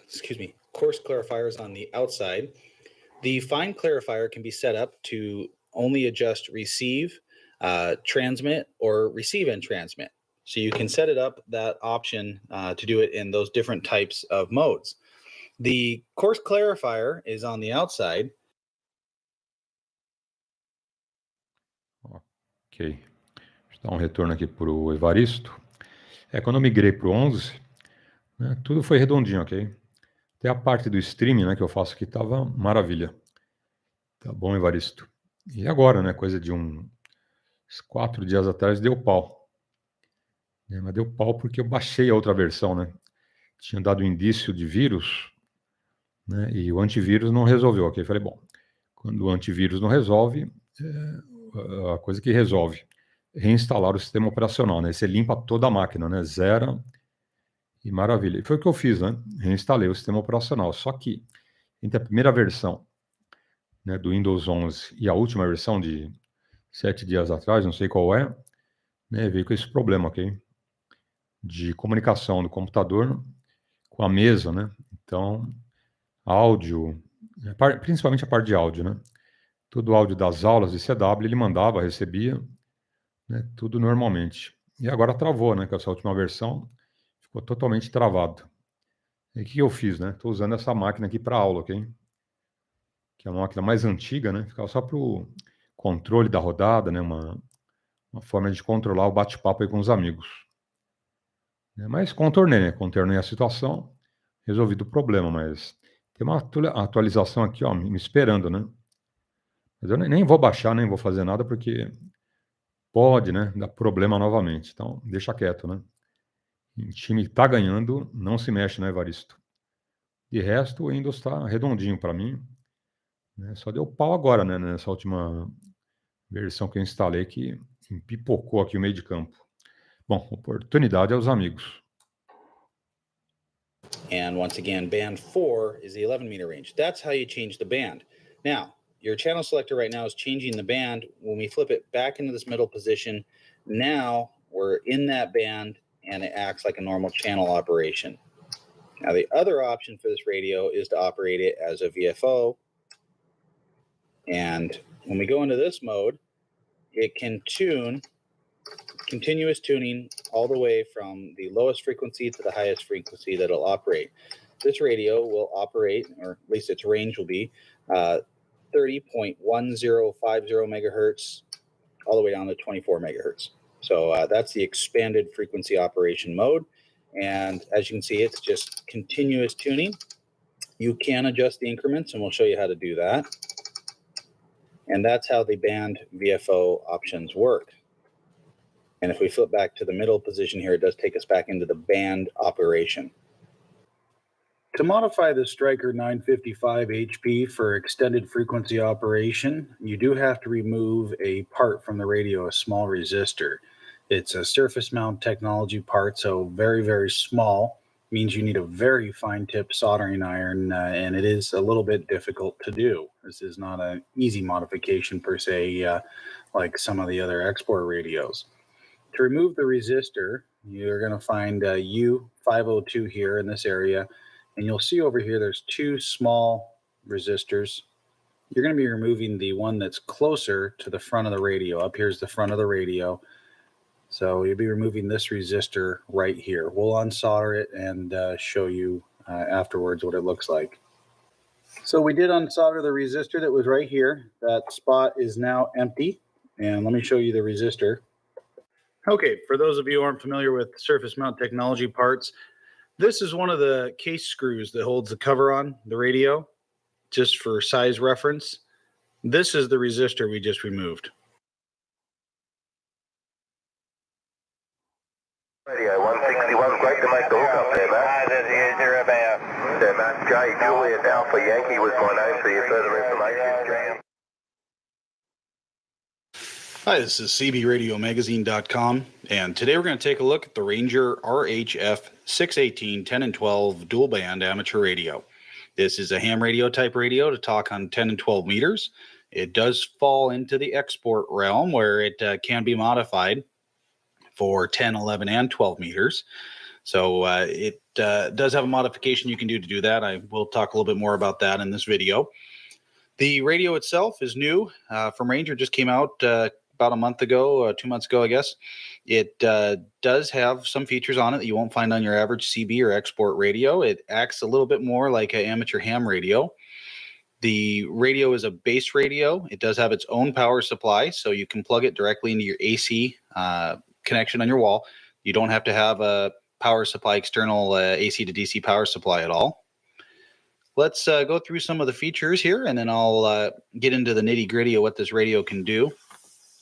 Excuse me, coarse clarifiers on the outside. The fine clarifier can be set up to only adjust receive, transmit, or receive and transmit. So you can set it up, that option, to do it in those different types of modes. The coarse clarifier is on the outside. Ok. Deixa eu dar um retorno aqui para o Evaristo. Quando eu migrei para o 11, né, tudo foi redondinho, ok? Até a parte do streaming, né, que eu faço aqui estava maravilha. Tá bom, Evaristo? E agora, né, coisa de uns 4 dias atrás, deu pau. Mas deu pau porque eu baixei a outra versão, né? Tinha dado indício de vírus, né, e o antivírus não resolveu, ok? Falei, bom, quando o antivírus não resolve, a coisa que resolve reinstalar o sistema operacional, né? Você limpa toda a máquina, né? Zera e maravilha. E foi o que eu fiz, né? Reinstalei o sistema operacional. Só que entre a primeira versão, né, do Windows 11 e a última versão de 7 dias atrás, não sei qual é, né, veio com esse problema, ok? De comunicação do computador com a mesa, né? Então, áudio, principalmente a parte de áudio, né? Todo o áudio das aulas de CW ele mandava, recebia, né, tudo normalmente. E agora travou, né, com essa última versão, ficou totalmente travado. E o que eu fiz, né? Estou usando essa máquina aqui para aula, ok? Que é uma máquina mais antiga, né? Ficava só para o controle da rodada, né? Uma forma de controlar o bate-papo aí com os amigos. Mas contornei, né? Contornei a situação, resolvido o problema, mas Tem uma atualização aqui, ó, me esperando, né? Mas eu nem vou baixar, nem vou fazer nada, porque pode, né, dar problema novamente. Então, deixa quieto, né? O time está ganhando, não se mexe, né, Evaristo? De resto, o Windows está redondinho para mim. Né? Só deu pau agora, né, nessa última versão que eu instalei, que pipocou aqui o meio de campo. Bom, oportunidade aos amigos. And once again, band 4 is the 11 meter range. That's how you change the band. Now, your channel selector right now is changing the band. When we flip it back into this middle position, now we're in that band and it acts like a normal channel operation. Now, the other option for this radio is to operate it as a VFO. And when we go into this mode, it can tune, continuous tuning, all the way from the lowest frequency to the highest frequency that it'll operate. This radio will operate, or at least its range will be 30.1050 megahertz all the way down to 24 megahertz. So that's the expanded frequency operation mode. And as you can see, it's just continuous tuning. You can adjust the increments, and we'll show you how to do that. And that's how the band VFO options work. And if we flip back to the middle position here, it does take us back into the band operation. To modify the Striker 955 HP for extended frequency operation, you do have to remove a part from the radio, a small resistor. It's a surface mount technology part, so very, very small. Means you need a very fine tip soldering iron, and it is a little bit difficult to do. This is not an easy modification per se, like some of the other export radios. To remove the resistor, you're going to find U502 here in this area, and you'll see over here there's two small resistors. You're going to be removing the one that's closer to the front of the radio. Up here's the front of the radio. So you'll be removing this resistor right here. We'll unsolder it and show you afterwards what it looks like. So we did unsolder the resistor that was right here. That spot is now empty. And let me show you the resistor. Okay, for those of you who aren't familiar with surface mount technology parts, this is one of the case screws that holds the cover on the radio, just for size reference. This is the resistor we just removed. Radio 161, great to make the hookup there, Matt. You're about. Yeah, Matt, J. Juliet Alpha Yankee was my name for your further information. Hi, this is cbRadioMagazine.com, and today we're going to take a look at the Ranger RHF 618 10 and 12 dual band amateur radio. This is a ham radio type radio to talk on 10 and 12 meters. It does fall into the export realm where it can be modified for 10, 11, and 12 meters. So it does have a modification you can do to do that. I will talk a little bit more about that in this video. The radio itself is new from Ranger, just came out about a month ago, 2 months ago, I guess. It does have some features on it that you won't find on your average CB or export radio. It acts a little bit more like an amateur ham radio. The radio is a base radio. It does have its own power supply, so you can plug it directly into your AC connection on your wall. You don't have to have a power supply, external AC to DC power supply at all. Let's go through some of the features here, and then I'll get into the nitty gritty of what this radio can do.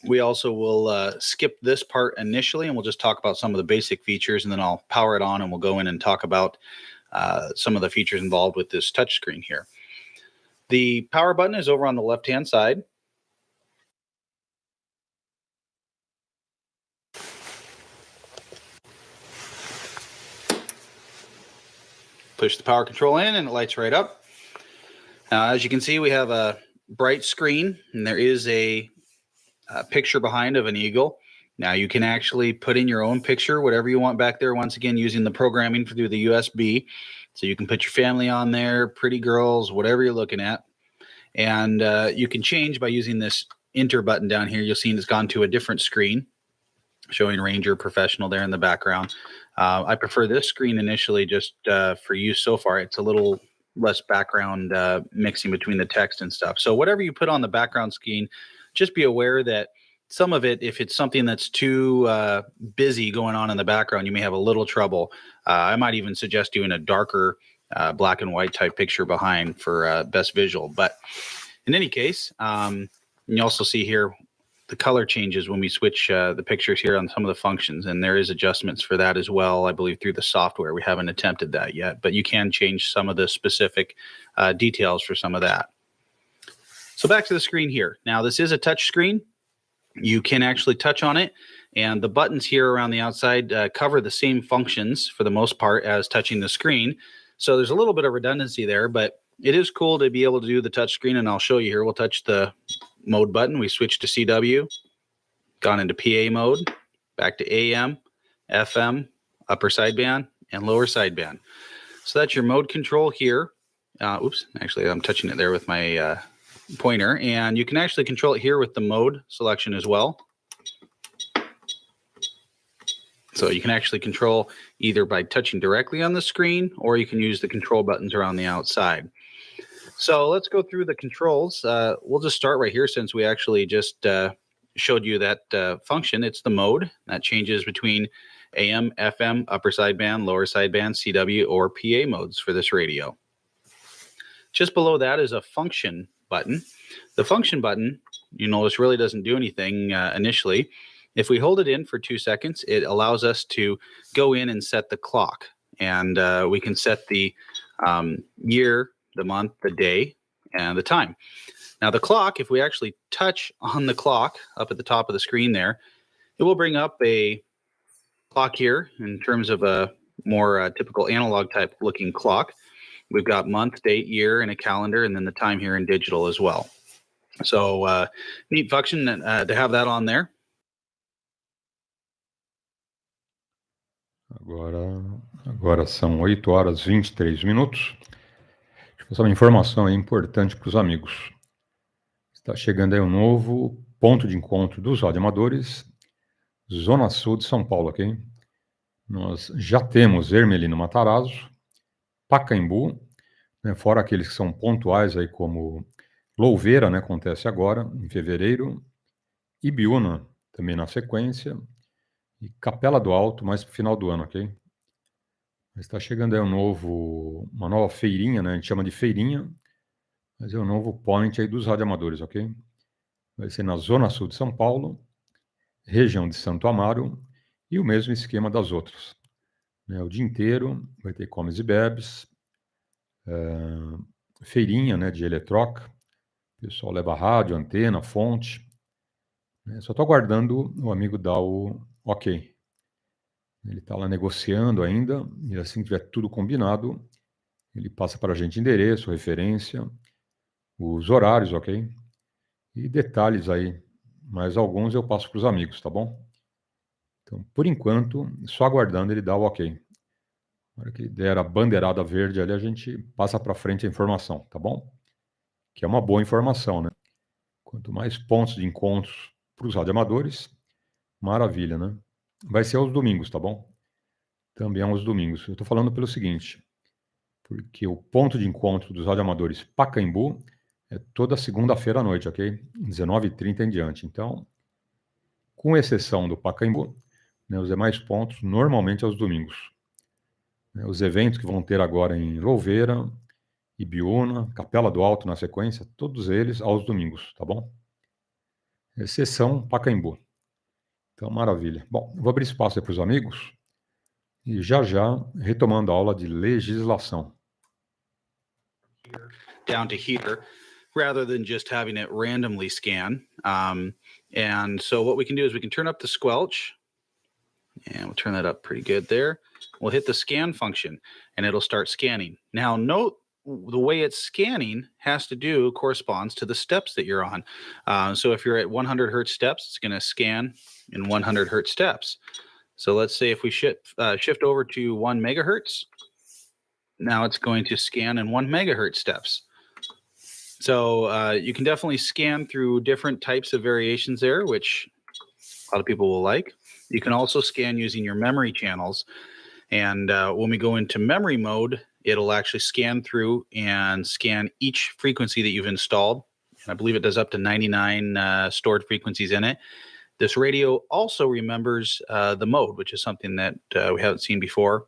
We also will skip this part initially, and we'll just talk about some of the basic features, and then I'll power it on, and we'll go in and talk about some of the features involved with this touchscreen here. The power button is over on the left-hand side. Push the power control in and it lights right up. As you can see, we have a bright screen, and there is a picture behind of an eagle. Now you can actually put in your own picture, whatever you want back there, once again using the programming through the USB. So you can put your family on there, pretty girls, whatever you're looking at. And you can change by using this enter button down here. You'll see it's gone to a different screen, showing Ranger Professional there in the background. I prefer this screen initially just for use so far. It's a little less background mixing between the text and stuff. So whatever you put on the background screen, just be aware that some of it, if it's something that's too busy going on in the background, you may have a little trouble. I might even suggest doing a darker black and white type picture behind for best visual. But in any case, you also see here the color changes when we switch the pictures here on some of the functions, and there is adjustments for that as well, I believe, through the software. We haven't attempted that yet, but you can change some of the specific details for some of that. So back to the screen here. Now, this is a touch screen. You can actually touch on it, and the buttons here around the outside cover the same functions for the most part as touching the screen. So there's a little bit of redundancy there, but it is cool to be able to do the touch screen, and I'll show you here. We'll touch the mode button. We switch to CW, gone into PA mode, back to AM, FM, upper sideband, and lower sideband. So that's your mode control here. Oops, actually I'm touching it there with my pointer, and you can actually control it here with the mode selection as well. So you can actually control either by touching directly on the screen, or you can use the control buttons around the outside. So let's go through the controls. We'll just start right here since we actually just showed you that function. It's the mode that changes between AM, FM, upper sideband, lower sideband, CW, or PA modes for this radio. Just below that is a function button. The function button, you notice, really doesn't do anything initially. If we hold it in for 2 seconds, it allows us to go in and set the clock. And we can set the year, the month, the day, and the time. Now the clock, if we actually touch on the clock up at the top of the screen there, it will bring up a clock here in terms of a more typical analog type looking clock. We've got month, date, year, and a calendar, and then the time here in digital as well. So neat function to have that on there. Agora são 8h23. Deixa eu passar uma informação aí importante para os amigos. Está chegando aí um novo ponto de encontro dos radioamadores, Zona Sul de São Paulo, ok? Nós já temos Ermelino Matarazzo, Pacaembu, né, fora aqueles que são pontuais aí como Louveira, né, acontece agora, em fevereiro, Ibiúna, também na sequência, e Capela do Alto, mais para o final do ano, ok? Está chegando aí uma nova feirinha, né? A gente chama de feirinha, mas é o novo point aí dos radioamadores, ok? Vai ser na Zona Sul de São Paulo, região de Santo Amaro, e o mesmo esquema das outras. Né? O dia inteiro vai ter comes e bebes, feirinha, né, de eletroca, o pessoal leva rádio, antena, fonte. Né? Só estou aguardando o amigo dar o ok. Ele está lá negociando ainda, e assim que tiver tudo combinado, ele passa para a gente endereço, referência, os horários, ok? E detalhes aí, mais alguns eu passo para os amigos, tá bom? Então, por enquanto, só aguardando ele dar o ok. Na hora que ele der a bandeirada verde ali, a gente passa para frente a informação, tá bom? Que é uma boa informação, né? Quanto mais pontos de encontros para os radioamadores, maravilha, né? Vai ser aos domingos, tá bom? Também aos domingos. Eu estou falando pelo seguinte, porque o ponto de encontro dos radioamadores Pacaembu é toda segunda-feira à noite, ok? 19h30 em diante. Então, com exceção do Pacaembu, né, os demais pontos normalmente aos domingos. Né, os eventos que vão ter agora em Louveira, Ibiúna, Capela do Alto na sequência, todos eles aos domingos, tá bom? Exceção Pacaembu. Então, maravilha. Bom, eu vou abrir espaço aí para os amigos e já retomando a aula de legislação. Down to here, rather than just having it randomly scan. And so what we can do is we can turn up the squelch, and we'll turn that up pretty good there. We'll hit the scan function, and it'll start scanning. Now, note the way it's scanning corresponds to the steps that you're on. So if you're at 100 hertz steps, it's going to scan in 100 hertz steps. So let's say if we shift over to 1 megahertz, now it's going to scan in 1 megahertz steps. So you can definitely scan through different types of variations there, which a lot of people will like. You can also scan using your memory channels. And when we go into memory mode, it'll actually scan through and scan each frequency that you've installed. And I believe it does up to 99 stored frequencies in it. This radio also remembers the mode, which is something that we haven't seen before.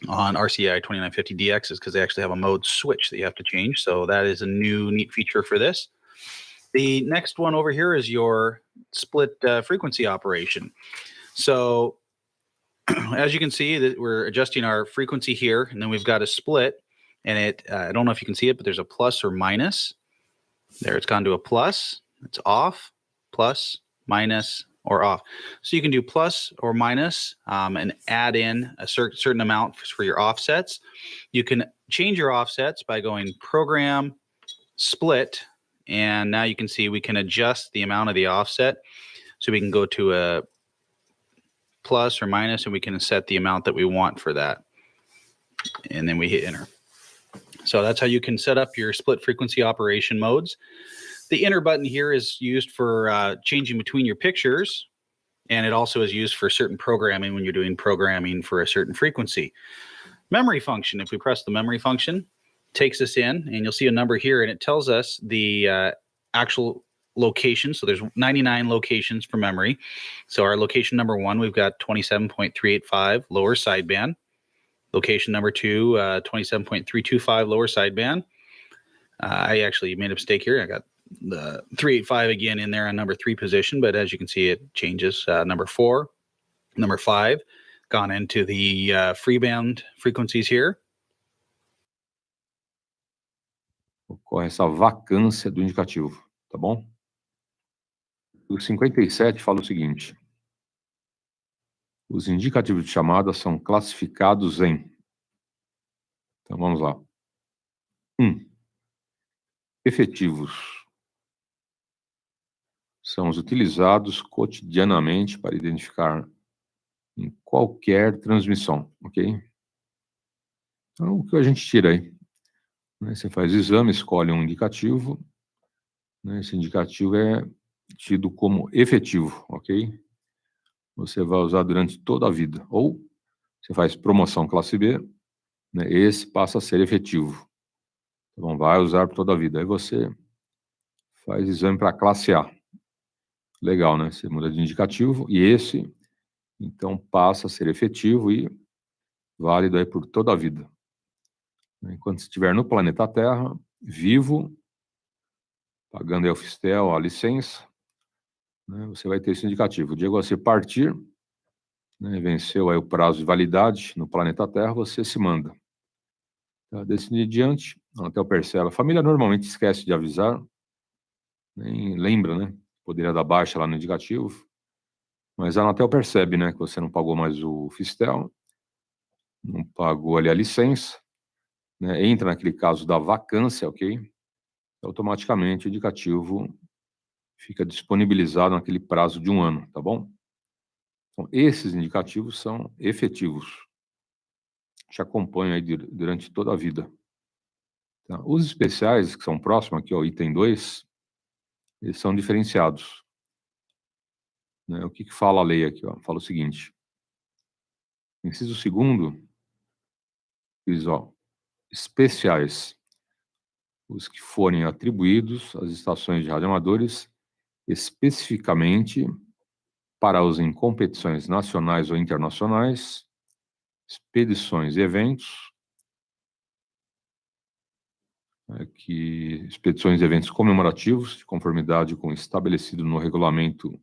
on RCI 2950DX is because they actually have a mode switch that you have to change. So that is a new neat feature for this. The next one over here is your split frequency operation. So as you can see, that we're adjusting our frequency here, and then we've got a split, and it, I don't know if you can see it, but there's a plus or minus. There, it's gone to a plus, it's off, plus, minus, or off. So you can do plus or minus and add in a certain amount for your offsets. You can change your offsets by going program, split, and now you can see we can adjust the amount of the offset. So we can go to a plus or minus, and we can set the amount that we want for that. And then we hit enter. So that's how you can set up your split frequency operation modes. The enter button here is used for changing between your pictures, and it also is used for certain programming when you're doing programming for a certain frequency. Memory function, if we press the memory function, takes us in, and you'll see a number here, and it tells us the actual location. So there's 99 locations for memory. So our location number 1, we've got 27.385 lower sideband. Location number 2, 27.325 lower sideband. I actually made a mistake here. I got the 385 again in there on number 3 position, but as you can see, it changes. Number 4, number 5, gone into the free band frequencies here. Ocorre essa vacância do indicativo, tá bom? O 57 fala o seguinte: os indicativos de chamada são classificados em... Então, vamos lá. 1. Efetivos. São os utilizados cotidianamente para identificar em qualquer transmissão, ok? Então, o que a gente tira aí? Você faz o exame, escolhe um indicativo, esse indicativo é tido como efetivo, ok? Você vai usar durante toda a vida. Ou você faz promoção classe B, esse passa a ser efetivo. Então, vai usar por toda a vida. Aí você faz exame para classe A. Legal, né? Você muda de indicativo e esse, então, passa a ser efetivo e válido aí por toda a vida. Enquanto estiver no planeta Terra, vivo, pagando aí o Fistel, a licença, você vai ter esse indicativo. O dia que você partir, venceu aí o prazo de validade no planeta Terra, você se manda. Desse dia em diante, a Anatel percebe. A família normalmente esquece de avisar, nem lembra, né? Poderia dar baixa lá no indicativo, mas a Anatel percebe, né, que você não pagou mais o Fistel, não pagou ali a licença, entra naquele caso da vacância, ok? Automaticamente o indicativo fica disponibilizado naquele prazo de 1 ano, tá bom? Então, esses indicativos são efetivos. Te acompanham aí durante toda a vida. Tá? Os especiais, que são próximos aqui ao item 2, eles são diferenciados. O que fala a lei aqui? Ó? Fala o seguinte. Inciso 2º, diz, ó, especiais, os que forem atribuídos às estações de radioamadores especificamente para uso em competições nacionais ou internacionais, expedições e eventos, expedições e eventos comemorativos, de conformidade com o estabelecido no regulamento,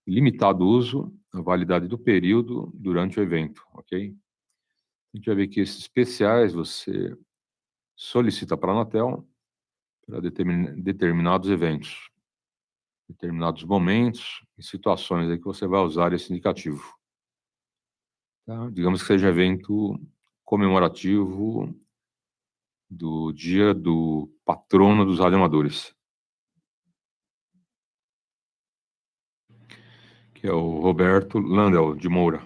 limitado uso, a validade do período durante o evento, ok? A gente vai ver que esses especiais você solicita para a Anatel para determinados eventos, determinados momentos e situações aí que você vai usar esse indicativo. Tá? Digamos que seja evento comemorativo do dia do patrono dos radioamadores, que é o Roberto Landel de Moura.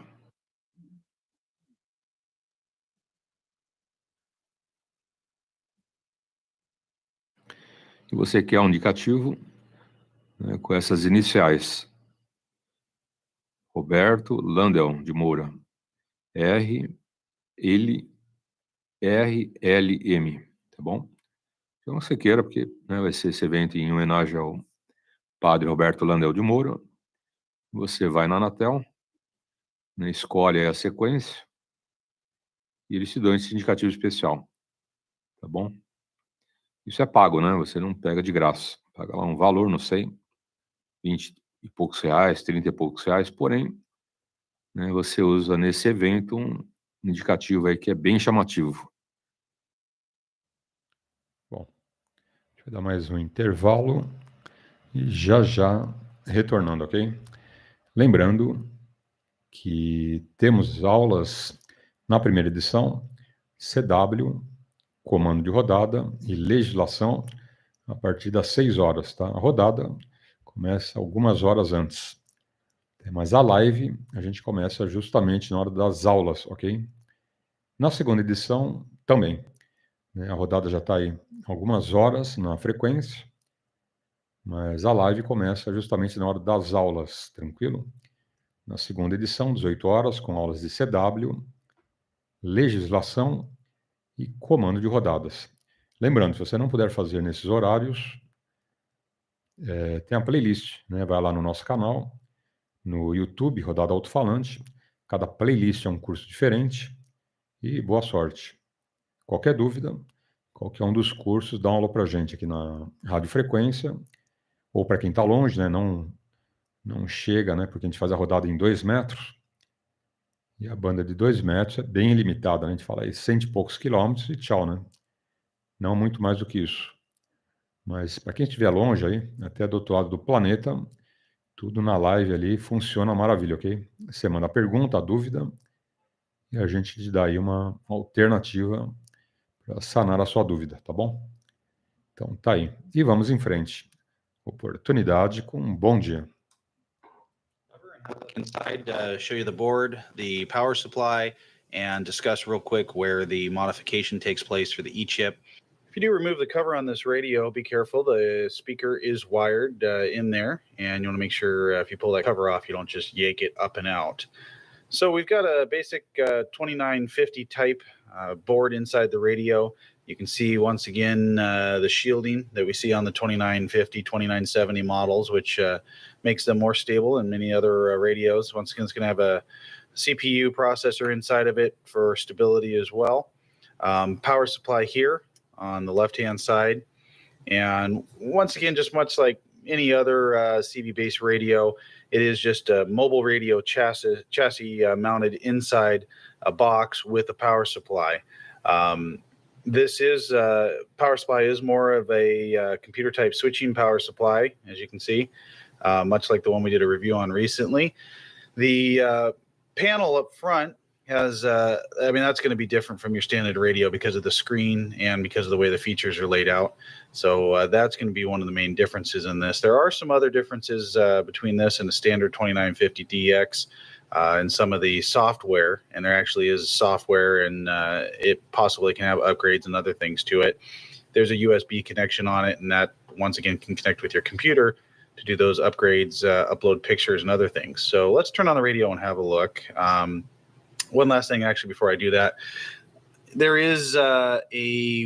E você quer um indicativo com essas iniciais. Roberto Landel de Moura. RLM, tá bom? Então você queira, porque vai ser esse evento em homenagem ao padre Roberto Landel de Moura. Você vai na Anatel, escolhe aí a sequência, e eles te dão esse indicativo especial, tá bom? Isso é pago, né? Você não pega de graça. Paga lá um valor, não sei, 20 e poucos reais, 30 e poucos reais, porém, né, você usa nesse evento um indicativo aí que é bem chamativo. Bom, a gente vai dar mais um intervalo e já retornando, ok? Lembrando que temos aulas na primeira edição, CW, comando de rodada e legislação, a partir das 6 horas, tá? A rodada começa algumas horas antes. Mas a live a gente começa justamente na hora das aulas, ok? Na segunda edição também, né? A rodada já está aí algumas horas na frequência, mas a live começa justamente na hora das aulas, tranquilo? Na segunda edição, 18 horas, com aulas de CW, legislação e comando de rodadas. Lembrando, se você não puder fazer nesses horários, tem a playlist, né? Vai lá no nosso canal, no YouTube, Rodada Alto-falante. Cada playlist é um curso diferente e boa sorte. Qualquer dúvida, qualquer um dos cursos, dá uma aula para a gente aqui na Rádio Frequência, ou para quem está longe, né? Não chega, né? Porque a gente faz a rodada em 2 metros, e a banda de 2 metros é bem limitada, né? A gente fala aí 100 e poucos quilômetros e tchau, né? Não muito mais do que isso. Mas para quem estiver longe aí, até do outro lado do planeta, tudo na live ali funciona maravilha, ok? Você manda a pergunta, a dúvida, e a gente te dá aí uma alternativa para sanar a sua dúvida, tá bom? Então tá aí. E vamos em frente. Oportunidade com um bom dia. Inside, show you the board, the power supply, and discuss real quick where the modification takes place for the E-chip. If you do remove the cover on this radio, be careful. The speaker is wired in there, and you want to make sure if you pull that cover off, you don't just yank it up and out. So we've got a basic 2950 type board inside the radio. You can see once again the shielding that we see on the 2950, 2970 models, which makes them more stable than many other radios. Once again, it's going to have a CPU processor inside of it for stability as well. Power supply here on the left-hand side. And once again, just much like any other CB-based radio, it is just a mobile radio chassis mounted inside a box with a power supply. This is power supply is more of a computer type switching power supply, as you can see, much like the one we did a review on recently. The panel up front has, that's going to be different from your standard radio because of the screen and because of the way the features are laid out. So that's going to be one of the main differences in this. There are some other differences between this and the standard 2950DX and some of the software, and there actually is software, and it possibly can have upgrades and other things to it. There's a USB connection on it, and that once again can connect with your computer to do those upgrades, upload pictures and other things. So let's turn on the radio and have a look. One last thing, actually, before I do that, there is a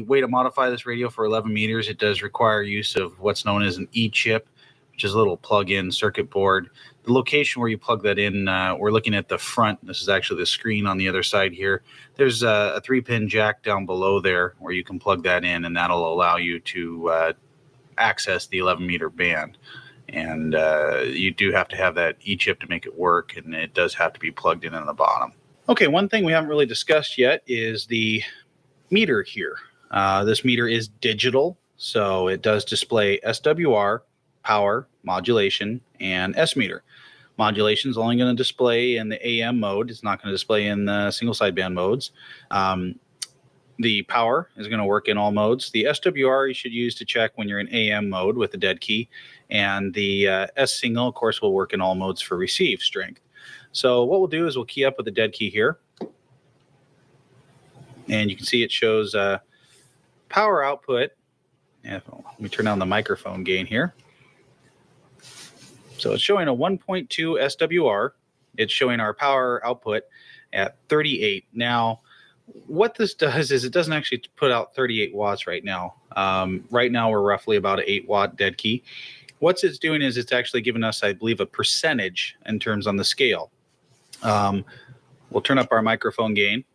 way to modify this radio for 11 meters. It does require use of what's known as an E-chip, which is a little plug-in circuit board. The location where you plug that in, we're looking at the front. This is actually the screen on the other side here. There's a 3-pin jack down below there where you can plug that in, and that'll allow you to access the 11-meter band. And you do have to have that E-chip to make it work, and it does have to be plugged in the bottom. Okay, one thing we haven't really discussed yet is the meter here. This meter is digital, so it does display SWR, power, modulation, and S meter. Modulation is only going to display in the AM mode. It's not going to display in the single sideband modes. The power is going to work in all modes. The SWR you should use to check when you're in AM mode with the dead key. And the S signal, of course, will work in all modes for receive strength. So what we'll do is we'll key up with the dead key here. And you can see it shows power output. Let me turn down the microphone gain here. So it's showing a 1.2 SWR. It's showing our power output at 38. Now, what this does is it doesn't actually put out 38 watts right now. Right now, we're roughly about an 8-watt dead key. What it's doing is it's actually giving us, I believe, a percentage in terms on the scale. We'll turn up our microphone gain.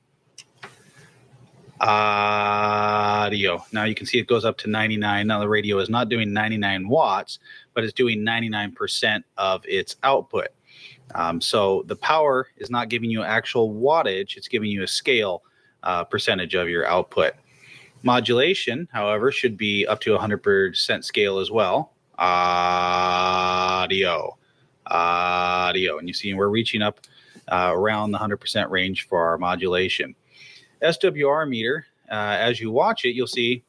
Audio. Now you can see it goes up to 99. Now the radio is not doing 99 watts, but it's doing 99% of its output. So the power is not giving you actual wattage, it's giving you a scale percentage of your output. Modulation, however, should be up to 100% scale as well. Audio. And you see we're reaching up around the 100% range for our modulation. SWR meter, as you watch it, you'll see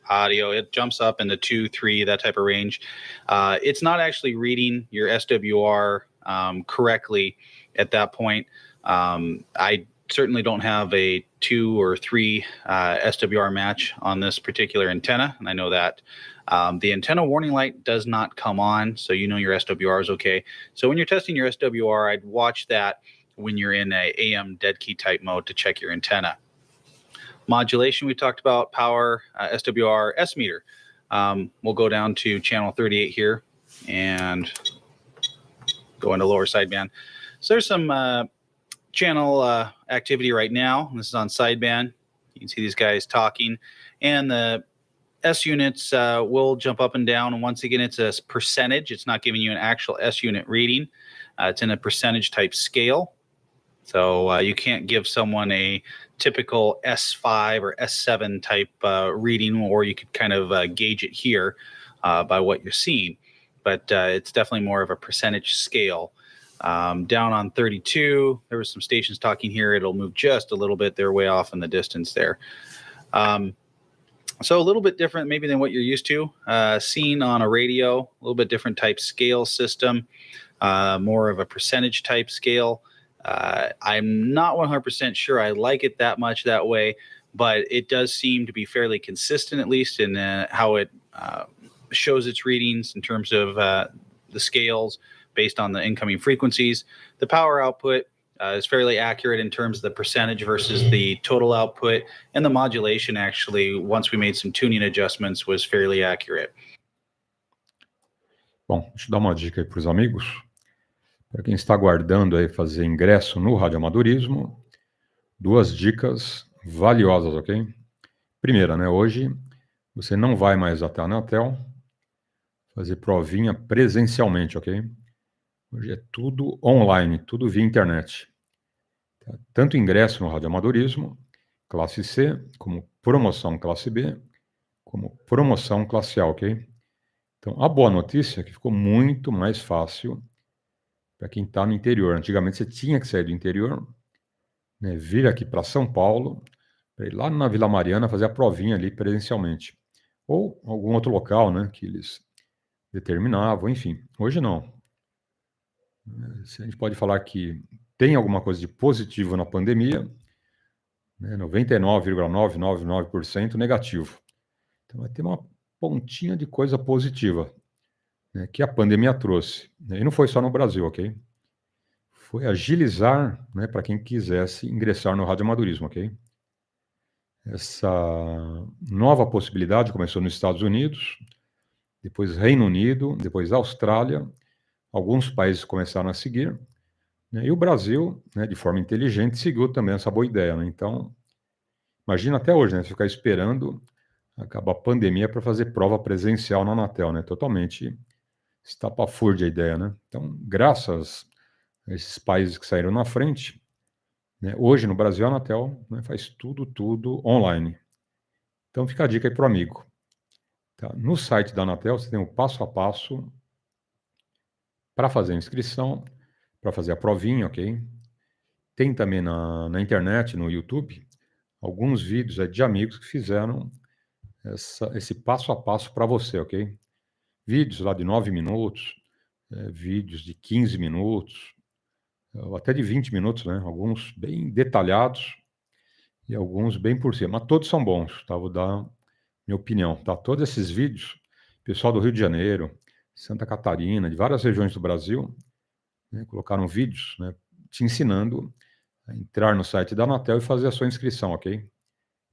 audio. It jumps up into 2, 3, that type of range. It's not actually reading your SWR correctly at that point. I certainly don't have a 2 or 3 SWR match on this particular antenna, and I know that. The antenna warning light does not come on, so you know your SWR is okay. So when you're testing your SWR, I'd watch that when you're in a AM dead key type mode to check your antenna. Modulation, we talked about. Power, SWR, S meter. We'll go down to channel 38 here and go into lower sideband. So there's some channel activity right now. This is on sideband. You can see these guys talking, and the S units will jump up and down. And once again, it's a percentage. It's not giving you an actual S unit reading. It's in a percentage type scale. So you can't give someone a typical S5 or S7 type reading, or you could kind of gauge it here by what you're seeing. But it's definitely more of a percentage scale. Down on 32, there was some stations talking here. It'll move just a little bit. They're way off in the distance there. So a little bit different maybe than what you're used to. Seen on a radio, a little bit different type scale system, more of a percentage type scale. I'm not 100% sure I like it that much that way, but it does seem to be fairly consistent, at least in how it shows its readings in terms of the scales based on the incoming frequencies. The power output is fairly accurate in terms of the percentage versus the total output, and the modulation actually, once we made some tuning adjustments, was fairly accurate. Bom, deixa eu dar uma dica aí para os amigos. Para quem está aguardando aí fazer ingresso no radioamadorismo, 2 dicas valiosas, ok? Primeira, né? Hoje você não vai mais até a Anatel fazer provinha presencialmente, ok? Hoje é tudo online, tudo via internet. Tanto ingresso no radioamadorismo, classe C, como promoção classe B, como promoção classe A, ok? Então, a boa notícia é que ficou muito mais fácil para quem está no interior. Antigamente você tinha que sair do interior, né, vir aqui para São Paulo, para ir lá na Vila Mariana fazer a provinha ali presencialmente. Ou algum outro local, né, que eles determinavam, enfim. Hoje não. A gente pode falar que tem alguma coisa de positivo na pandemia, né, 99,999% negativo. Então vai ter uma pontinha de coisa positiva, né, que a pandemia trouxe. E não foi só no Brasil, ok? Foi agilizar, né, para quem quisesse ingressar no radioamadorismo, ok? Essa nova possibilidade começou nos Estados Unidos, depois Reino Unido, depois Austrália, alguns países começaram a seguir, né, e o Brasil, né, de forma inteligente, seguiu também essa boa ideia, né? Então, imagina até hoje, né, ficar esperando acabar a pandemia para fazer prova presencial na Anatel, né? Totalmente estapafúrdia a ideia, né? Então, graças a esses países que saíram na frente, né, hoje no Brasil a Anatel, né, faz tudo online. Então fica a dica aí para o amigo. Tá? No site da Anatel você tem o passo a passo para fazer a inscrição, para fazer a provinha, ok? Tem também na internet, no YouTube, alguns vídeos de amigos que fizeram esse passo a passo para você, ok? Vídeos lá de 9 minutos, vídeos de 15 minutos, até de 20 minutos, né? Alguns bem detalhados e alguns bem por cima. Mas todos são bons, tá? Vou dar minha opinião, tá? Todos esses vídeos, pessoal do Rio de Janeiro, Santa Catarina, de várias regiões do Brasil, né, colocaram vídeos, né, te ensinando a entrar no site da Anatel e fazer a sua inscrição, ok?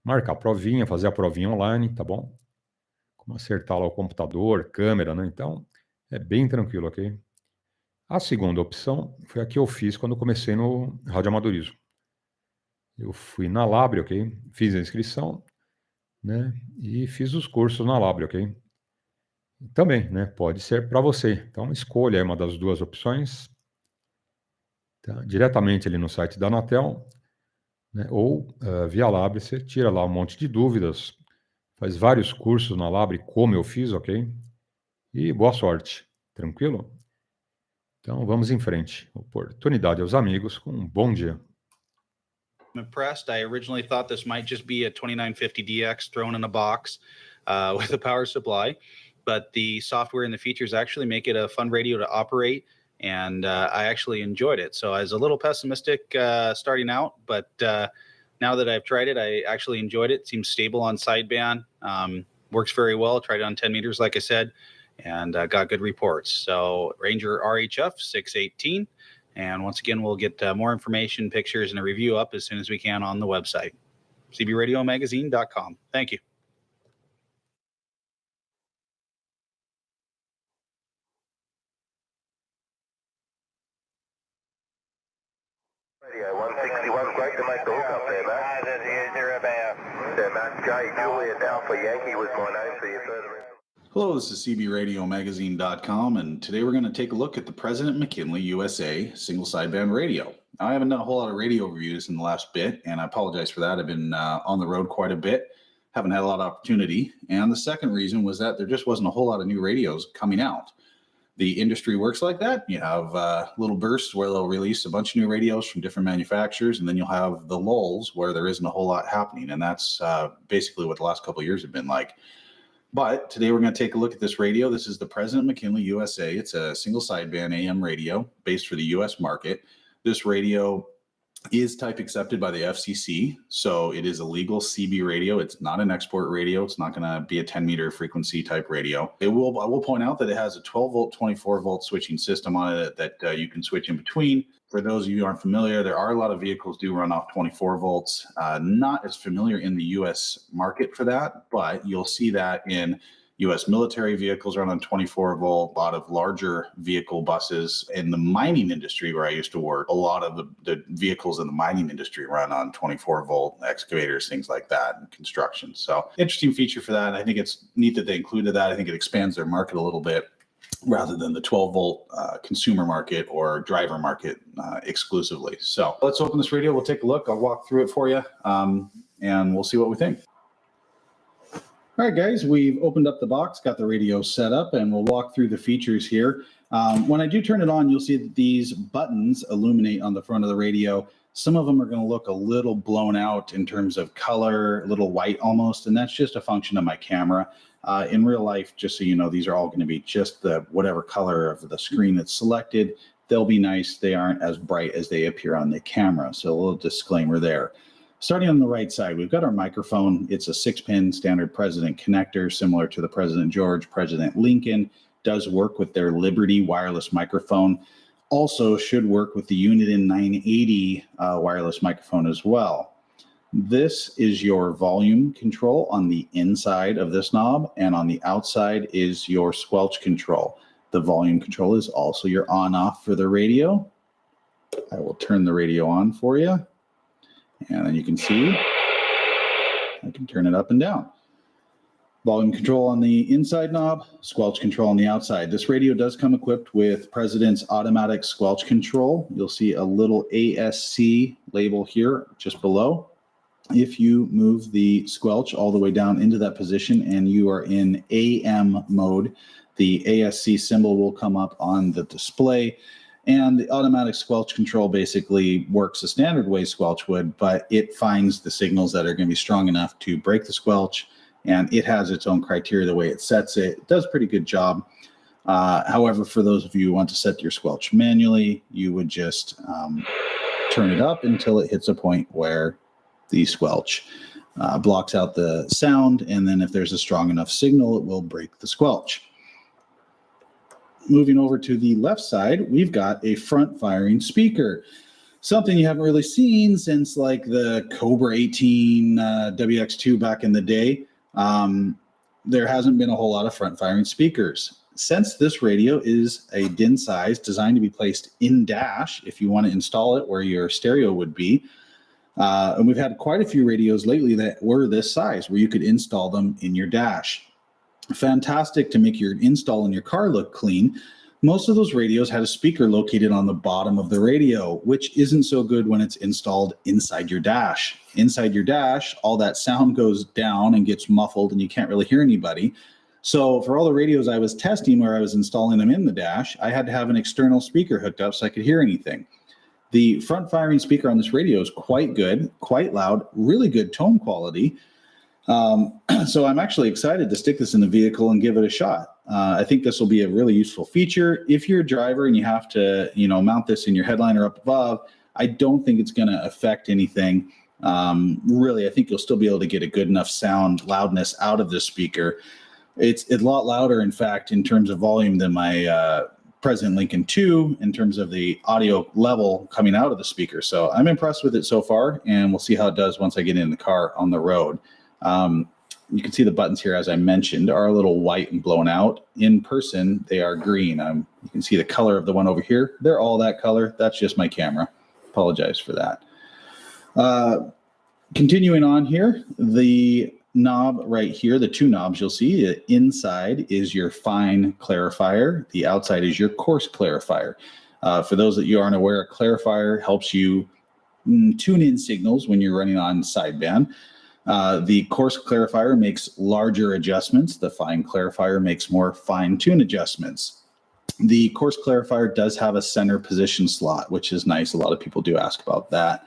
Marcar a provinha, fazer a provinha online, tá bom? Como acertar lá o computador, câmera, né? Então, é bem tranquilo, ok? A segunda opção foi a que eu fiz quando comecei no radioamadorismo. Eu fui na Labre, ok? Fiz a inscrição, né? E fiz os cursos na Labre, ok? Também, né? Pode ser para você. Então, escolha aí uma das duas opções, tá? Diretamente ali no site da Anatel, né? Ou via Labre, você tira lá um monte de dúvidas, faz vários cursos na Labre, como eu fiz, ok? E boa sorte, tranquilo? Então, vamos em frente. Oportunidade aos amigos com um bom dia. I'm impressed. I originally thought this might just be a 2950DX thrown in a box with a power supply, but the software and the features actually make it a fun radio to operate, and I actually enjoyed it. So I was a little pessimistic starting out, but now that I've tried it, I actually enjoyed it. It seems stable on sideband, works very well. Tried it on 10 meters, like I said, and got good reports. So Ranger RHF 618. And once again, we'll get more information, pictures, and a review up as soon as we can on the website, cbradiomagazine.com. Thank you. Radio 161, great to make the hook up there, Matt. They're about. Yeah, Matt, J. Juliet Alpha Yankee was my name for your further information. Hello, this is cbradiomagazine.com, and today we're going to take a look at the President McKinley USA single sideband radio. Now, I haven't done a whole lot of radio reviews in the last bit, and I apologize for that. I've been on the road quite a bit, haven't had a lot of opportunity. And the second reason was that there just wasn't a whole lot of new radios coming out. The industry works like that. You have little bursts where they'll release a bunch of new radios from different manufacturers, and then you'll have the lulls where there isn't a whole lot happening. And that's basically what the last couple of years have been like. But today we're going to take a look at this radio. This is the President McKinley USA. It's a single sideband AM radio based for the US market. This radio is type accepted by the FCC, so it is a legal CB radio. It's not an export radio. It's not going to be a 10-meter frequency type radio. I will point out that it has a 12-volt, 24-volt switching system on it that you can switch in between. For those of you who aren't familiar, there are a lot of vehicles do run off 24 volts. Not as familiar in the U.S. market for that, but you'll see that in U.S. military vehicles run on 24 volt, a lot of larger vehicle buses. In the mining industry where I used to work, a lot of the vehicles in the mining industry run on 24 volt excavators, things like that, and construction. So interesting feature for that. I think it's neat that they included that. I think it expands their market a little bit rather than the 12 volt consumer market or driver market exclusively. So let's open this radio. We'll take a look. I'll walk through it for you and we'll see what we think. All right, guys, we've opened up the box, got the radio set up, and we'll walk through the features here. When I do turn it on, you'll see that these buttons illuminate on the front of the radio. Some of them are going to look a little blown out in terms of color, a little white almost, and that's just a function of my camera. In real life, just so you know, these are all going to be just the whatever color of the screen that's selected. They'll be nice. They aren't as bright as they appear on the camera, so a little disclaimer there. Starting on the right side, we've got our microphone. It's a 6-pin standard President connector, similar to the President George, President Lincoln. Does work with their Liberty wireless microphone. Also should work with the Uniden 980 wireless microphone as well. This is your volume control on the inside of this knob, and on the outside is your squelch control. The volume control is also your on-off for the radio. I will turn the radio on for you. And then you can see, I can turn it up and down. Volume control on the inside knob, squelch control on the outside. This radio does come equipped with President's automatic squelch control. You'll see a little ASC label here just below. If you move the squelch all the way down into that position and you are in AM mode, the ASC symbol will come up on the display. And the automatic squelch control basically works the standard way squelch would, but it finds the signals that are going to be strong enough to break the squelch, and it has its own criteria the way it sets it. It does a pretty good job. However, for those of you who want to set your squelch manually, you would just turn it up until it hits a point where the squelch blocks out the sound, and then if there's a strong enough signal, it will break the squelch. Moving over to the left side, we've got a front-firing speaker. Something you haven't really seen since like the Cobra 18 WX2 back in the day. There hasn't been a whole lot of front-firing speakers. Since this radio is a DIN size designed to be placed in dash, if you want to install it where your stereo would be, And we've had quite a few radios lately that were this size, where you could install them in your dash. Fantastic to make your install in your car look clean. Most of those radios had a speaker located on the bottom of the radio, which isn't so good when it's installed inside your dash. Inside your dash, all that sound goes down and gets muffled and you can't really hear anybody. So for all the radios I was testing where I was installing them in the dash, I had to have an external speaker hooked up so I could hear anything. The front firing speaker on this radio is quite good, quite loud, really good tone quality. So I'm actually excited to stick this in the vehicle and give it a shot. I think this will be a really useful feature. If you're a driver and you have to, mount this in your headliner up above, I don't think it's going to affect anything. Really, I think you'll still be able to get a good enough sound loudness out of this speaker. It's a lot louder, in fact, in terms of volume than my President Lincoln 2 in terms of the audio level coming out of the speaker. So I'm impressed with it so far, and we'll see how it does once I get in the car on the road. You can see the buttons here, as I mentioned, are a little white and blown out. In person, they are green. You can see the color of the one over here. They're all that color. That's just my camera. Apologize for that. Continuing on here, the knob right here, the two knobs you'll see, the inside is your fine clarifier. The outside is your coarse clarifier. For those that you aren't aware, a clarifier helps you tune in signals when you're running on sideband. The coarse clarifier makes larger adjustments. The fine clarifier makes more fine-tune adjustments. The coarse clarifier does have a center position slot, which is nice. A lot of people do ask about that.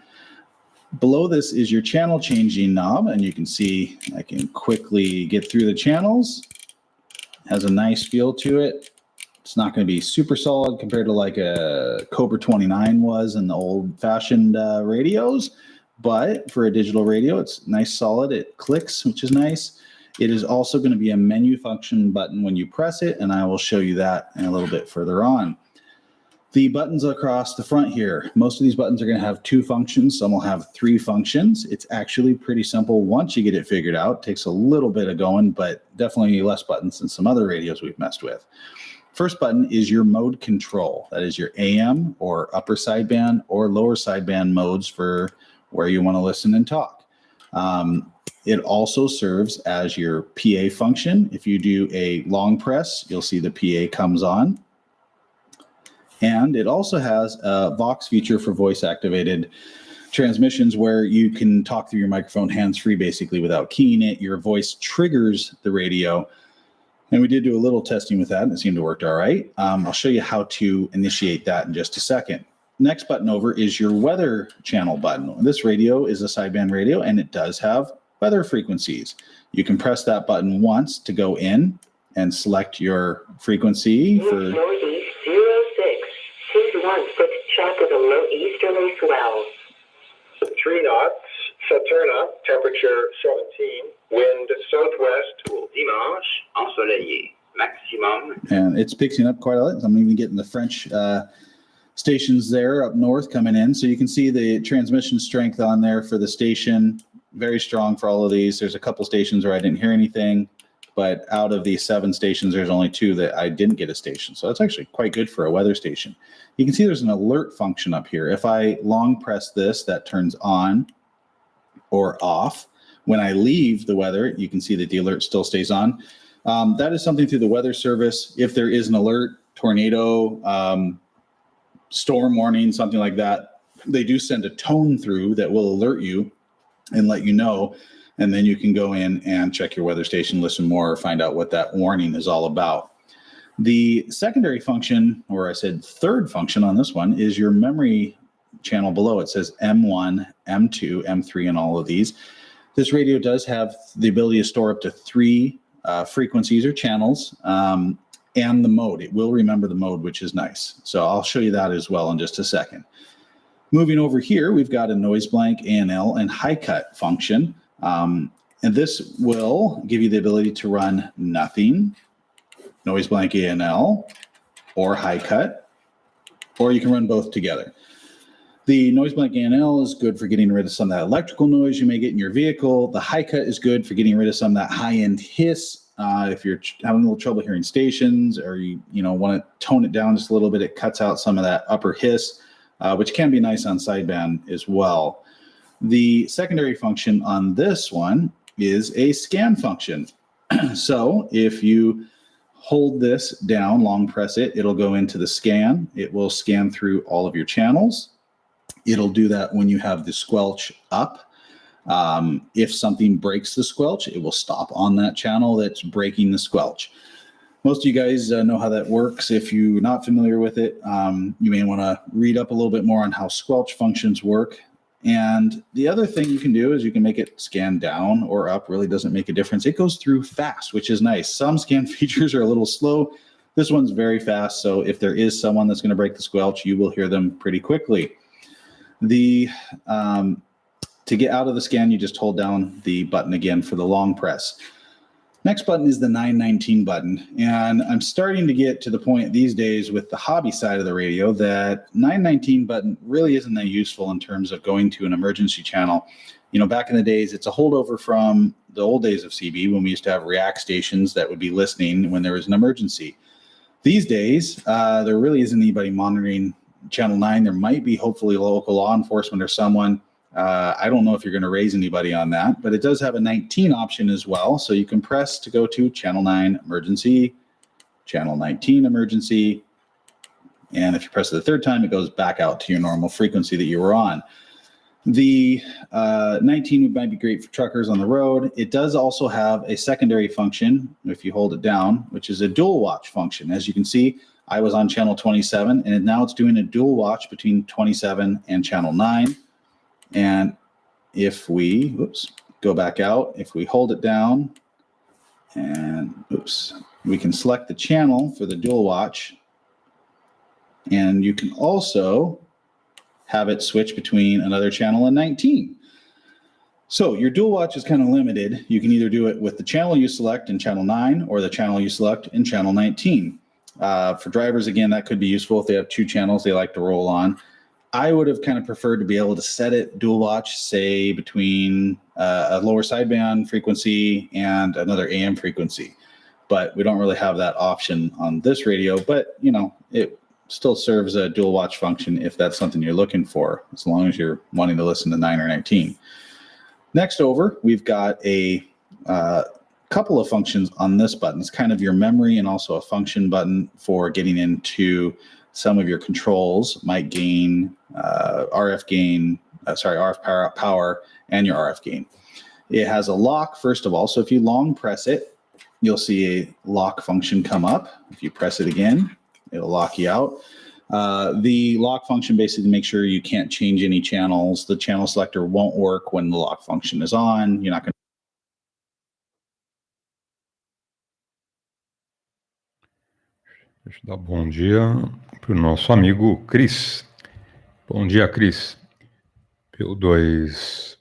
Below this is your channel changing knob, and you can see I can quickly get through the channels. Has a nice feel to it. It's not going to be super solid compared to like a Cobra 29 was in the old-fashioned radios. But for a digital radio, it's nice, solid. It clicks, which is nice. It is also going to be a menu function button when you press it, and I will show you that a little bit further on. The buttons across the front here, most of these buttons are going to have two functions. Some will have three functions. It's actually pretty simple once you get it figured out. It takes a little bit of going, but definitely less buttons than some other radios we've messed with. First button is your mode control. That is your AM or upper sideband or lower sideband modes for where you want to listen and talk. It also serves as your PA function. If you do a long press, you'll see the PA comes on. And it also has a Vox feature for voice-activated transmissions where you can talk through your microphone hands-free basically without keying it. Your voice triggers the radio. And we did do a little testing with that, and it seemed to work all right. I'll show you how to initiate that in just a second. Next button over is your weather channel button. This radio is a sideband radio, and it does have weather frequencies. You can press that button once to go in and select your frequency for Northeast 06, 216 check with a low easterly swell. 3 knots, Saturna, temperature 17, wind southwest, dimanche, ensoleillé, maximum. And it's picking up quite a lot. I'm even getting the French stations there up north coming in. So you can see the transmission strength on there for the station. Very strong for all of these. There's a couple stations where I didn't hear anything, but out of the 7 stations, there's only 2 that I didn't get a station. So that's actually quite good for a weather station. You can see there's an alert function up here. If I long press this, that turns on or off. When I leave the weather, you can see that the alert still stays on. That is something through the weather service. If there is an alert, tornado, storm warning, something like that, they do send a tone through that will alert you and let you know, and then you can go in and check your weather station, listen more, or find out what that warning is all about. The secondary function, or I said third function on this one, is your memory channel below. It says M1, M2, M3, and all of these. This radio does have the ability to store up to 3 frequencies or channels, and the mode. It will remember the mode, which is nice. So I'll show you that as well in just a second. Moving over here, we've got a noise blank, ANL, and high cut function. And this will give you the ability to run nothing, noise blank ANL, or high cut, or you can run both together. The noise blank ANL is good for getting rid of some of that electrical noise you may get in your vehicle. The high cut is good for getting rid of some of that high-end hiss. If you're having a little trouble hearing stations, or you want to tone it down just a little bit, it cuts out some of that upper hiss, which can be nice on sideband as well. The secondary function on this one is a scan function. So if you hold this down, long press it, it'll go into the scan. It will scan through all of your channels. It'll do that when you have the squelch up. If something breaks the squelch, it will stop on that channel that's breaking the squelch. Most of you guys know how that works. If you're not familiar with it, you may want to read up a little bit more on how squelch functions work. And the other thing you can do is you can make it scan down or up, really doesn't make a difference. It goes through fast, which is nice. Some scan features are a little slow. This one's very fast, so if there is someone that's going to break the squelch, you will hear them pretty quickly. To get out of the scan, you just hold down the button again for the long press. Next button is the 919 button, and I'm starting to get to the point these days with the hobby side of the radio that 919 button really isn't that useful in terms of going to an emergency channel. You know, back in the days, it's a holdover from the old days of CB when we used to have react stations that would be listening when there was an emergency. These days, there really isn't anybody monitoring Channel 9. There might be hopefully local law enforcement or someone. I don't know if you're going to raise anybody on that, but it does have a 19 option as well. So you can press to go to Channel 9 emergency, Channel 19 emergency. And if you press it the third time, it goes back out to your normal frequency that you were on. The 19 might be great for truckers on the road. It does also have a secondary function, if you hold it down, which is a dual watch function. As you can see, I was on channel 27, and now it's doing a dual watch between 27 and channel 9. And if we, go back out, if we hold it down and, we can select the channel for the dual watch. And you can also have it switch between another channel and 19. So your dual watch is kind of limited. You can either do it with the channel you select in channel 9 or the channel you select in channel 19. For drivers, again, that could be useful if they have two channels they like to roll on. I would have kind of preferred to be able to set it dual watch, say between a lower sideband frequency and another AM frequency. But we don't really have that option on this radio, but you know, it still serves a dual watch function if that's something you're looking for, as long as you're wanting to listen to 9 or 19. Next over, we've got a couple of functions on this button. It's kind of your memory and also a function button for getting into some of your controls, mic gain, RF power, and your RF gain. It has a lock, first of all. So if you long press it, you'll see a lock function come up. If you press it again, it'll lock you out. The lock function basically makes sure you can't change any channels. The channel selector won't work when the lock function is on. You're not going to. Deixa eu dar bom dia para o nosso amigo Cris. Bom dia, Cris. PY2EXU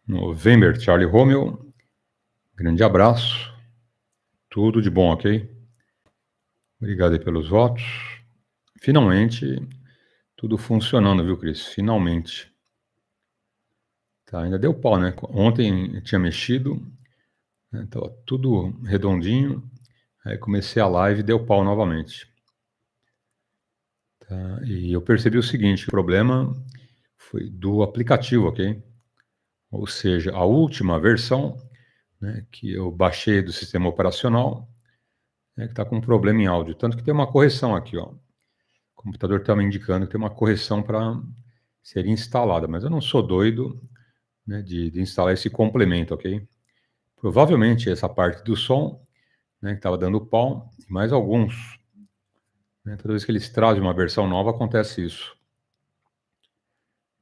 November, Charlie Romeo. Grande abraço. Tudo de bom, ok? Obrigado aí pelos votos. Finalmente, tudo funcionando, viu, Cris? Finalmente. Tá, ainda deu pau, né? Ontem eu tinha mexido, né? Tava tudo redondinho. Aí comecei a live e deu pau novamente. Tá, e eu percebi o seguinte, o problema foi do aplicativo, ok? Ou seja, a última versão, né, que eu baixei do sistema operacional, né, que está com um problema em áudio. Tanto que tem uma correção aqui, ó. O computador está me indicando que tem uma correção para ser instalada, mas eu não sou doido, né, de instalar esse complemento, ok? Provavelmente essa parte do som, né, que estava dando pau, e mais alguns. Né, toda vez que eles trazem uma versão nova, acontece isso.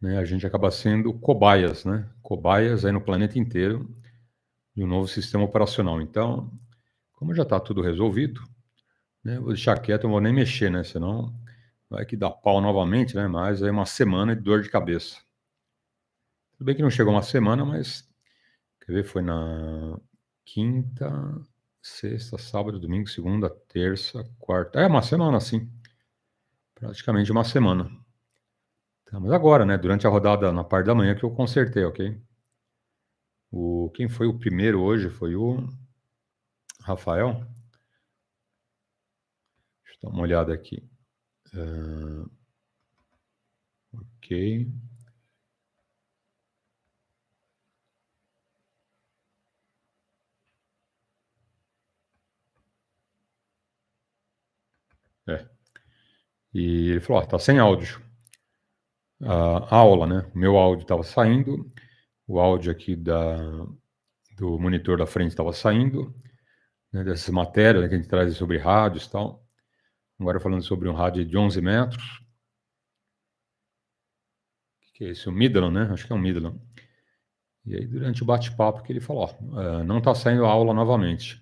Né, a gente acaba sendo cobaias, né? Cobaias aí no planeta inteiro de um novo sistema operacional. Então, como já está tudo resolvido, né, vou deixar quieto, não vou nem mexer, né? Senão vai que dá pau novamente, né? Mas aí uma semana de dor de cabeça. Tudo bem que não chegou uma semana, mas quer ver, foi na quinta, sexta, sábado, domingo, segunda, terça, quarta. É uma semana, sim. Praticamente uma semana. Tá, mas agora, né? Durante a rodada na parte da manhã que eu consertei, ok? Quem foi o primeiro hoje foi o Rafael. Deixa eu dar uma olhada aqui. Ok. E ele falou, tá sem áudio. A aula, né? O meu áudio estava saindo, o áudio aqui do monitor da frente estava saindo, né, dessas matérias, né, que a gente traz sobre rádios e tal. Agora falando sobre um rádio de 11 metros. O que é isso? O Midland, né? Acho que é um Midland. E aí, durante o bate-papo, que ele falou, não está saindo a aula novamente.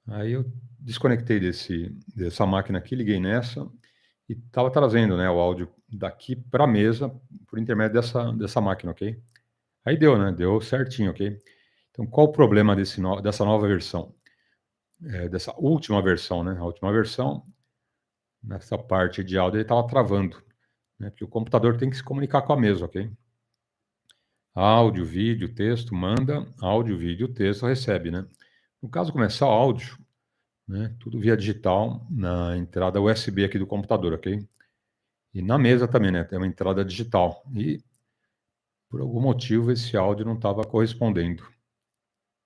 Aí eu desconectei dessa máquina aqui, liguei nessa e estava trazendo, né, o áudio daqui para a mesa por intermédio dessa máquina, ok? Aí deu, né? Deu certinho, ok? Então, qual o problema dessa nova versão? Dessa última versão, né? A última versão, nessa parte de áudio, ele estava travando, né? Porque o computador tem que se comunicar com a mesa, ok? Áudio, vídeo, texto, manda, áudio, vídeo, texto, recebe, né? No caso, começar o áudio, né? Tudo via digital na entrada USB aqui do computador, ok? E na mesa também, né? Tem uma entrada digital. E, por algum motivo, esse áudio não estava correspondendo.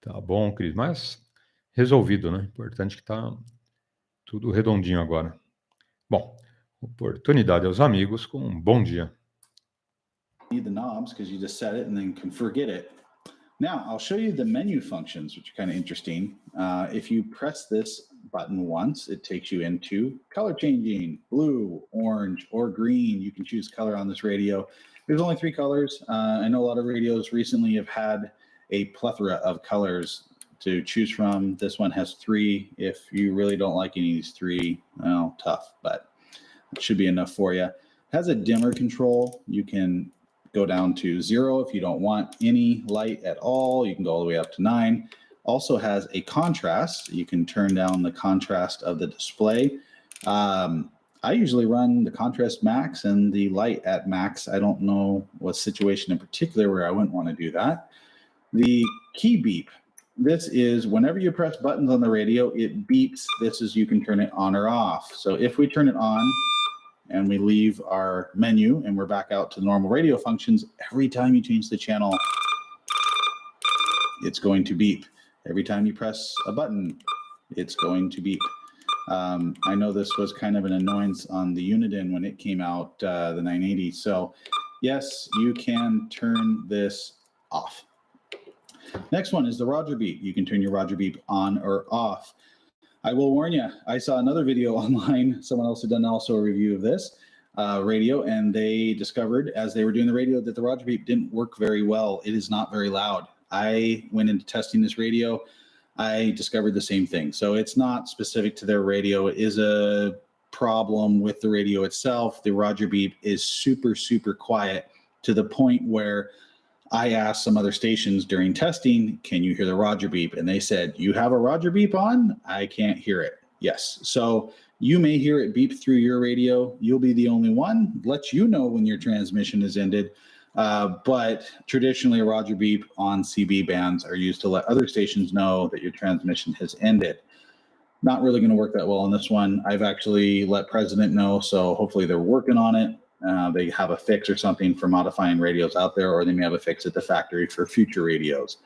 Tá bom, Cris, mas resolvido, né? Importante que tá tudo redondinho agora. Bom, oportunidade aos amigos com um bom dia. Need the knobs because you just set it and then can forget it. Now I'll show you the menu functions, which are kind of interesting. If you press this button once, it takes you into color changing, blue, orange, or green. You can choose color on this radio. There's only 3 colors. I know a lot of radios recently have had a plethora of colors to choose from. This one has 3. If you really don't like any of these 3, well, tough, but it should be enough for you. It has a dimmer control. You can go down to 0 if you don't want any light at all. You can go all the way up to 9. Also has a contrast. You can turn down the contrast of the display. I usually run the contrast max and the light at max. I don't know what situation in particular where I wouldn't want to do that. The key beep. This is whenever you press buttons on the radio, it beeps. This is you can turn it on or off. So if we turn it on and we leave our menu and we're back out to normal radio functions, every time you change the channel, it's going to beep. Every time you press a button, it's going to beep. I know this was kind of an annoyance on the Uniden when it came out, the 980. So yes, you can turn this off. Next one is the Roger beep. You can turn your Roger beep on or off. I will warn you, I saw another video online. Someone else had done also a review of this radio, and they discovered as they were doing the radio that the Roger beep didn't work very well. It is not very loud. I went into testing this radio. I discovered the same thing. So it's not specific to their radio. It is a problem with the radio itself. The Roger beep is super, super quiet to the point where I asked some other stations during testing, can you hear the Roger beep? And they said, you have a Roger beep on? I can't hear it. Yes. So you may hear it beep through your radio. You'll be the only one. Let you know when your transmission is ended. But traditionally, a Roger beep on CB bands are used to let other stations know that your transmission has ended. Not really going to work that well on this one. I've actually let President know, so hopefully they're working on it. They have a fix or something for modifying radios out there, or they may have a fix at the factory for future radios.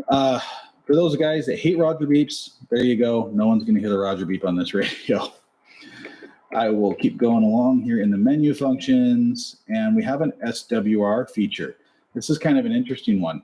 For those guys that hate Roger beeps, there you go. No one's going to hear the Roger beep on this radio. I will keep going along here in the menu functions, and we have an SWR feature. This is kind of an interesting one.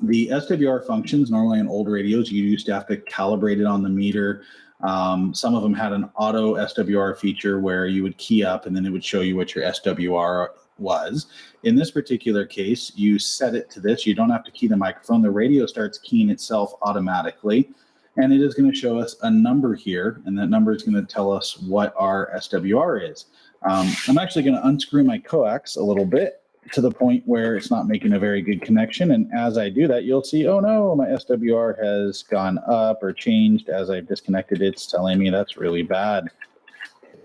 The SWR functions, normally on old radios, you used to have to calibrate it on the meter. Some of them had an auto SWR feature where you would key up and then it would show you what your SWR was. In this particular case, you set it to this. You don't have to key the microphone. The radio starts keying itself automatically. And it is going to show us a number here, and that number is going to tell us what our SWR is. I'm actually going to unscrew my coax a little bit to the point where it's not making a very good connection. And as I do that, you'll see, oh no, my SWR has gone up or changed as I've disconnected it. It's telling me that's really bad.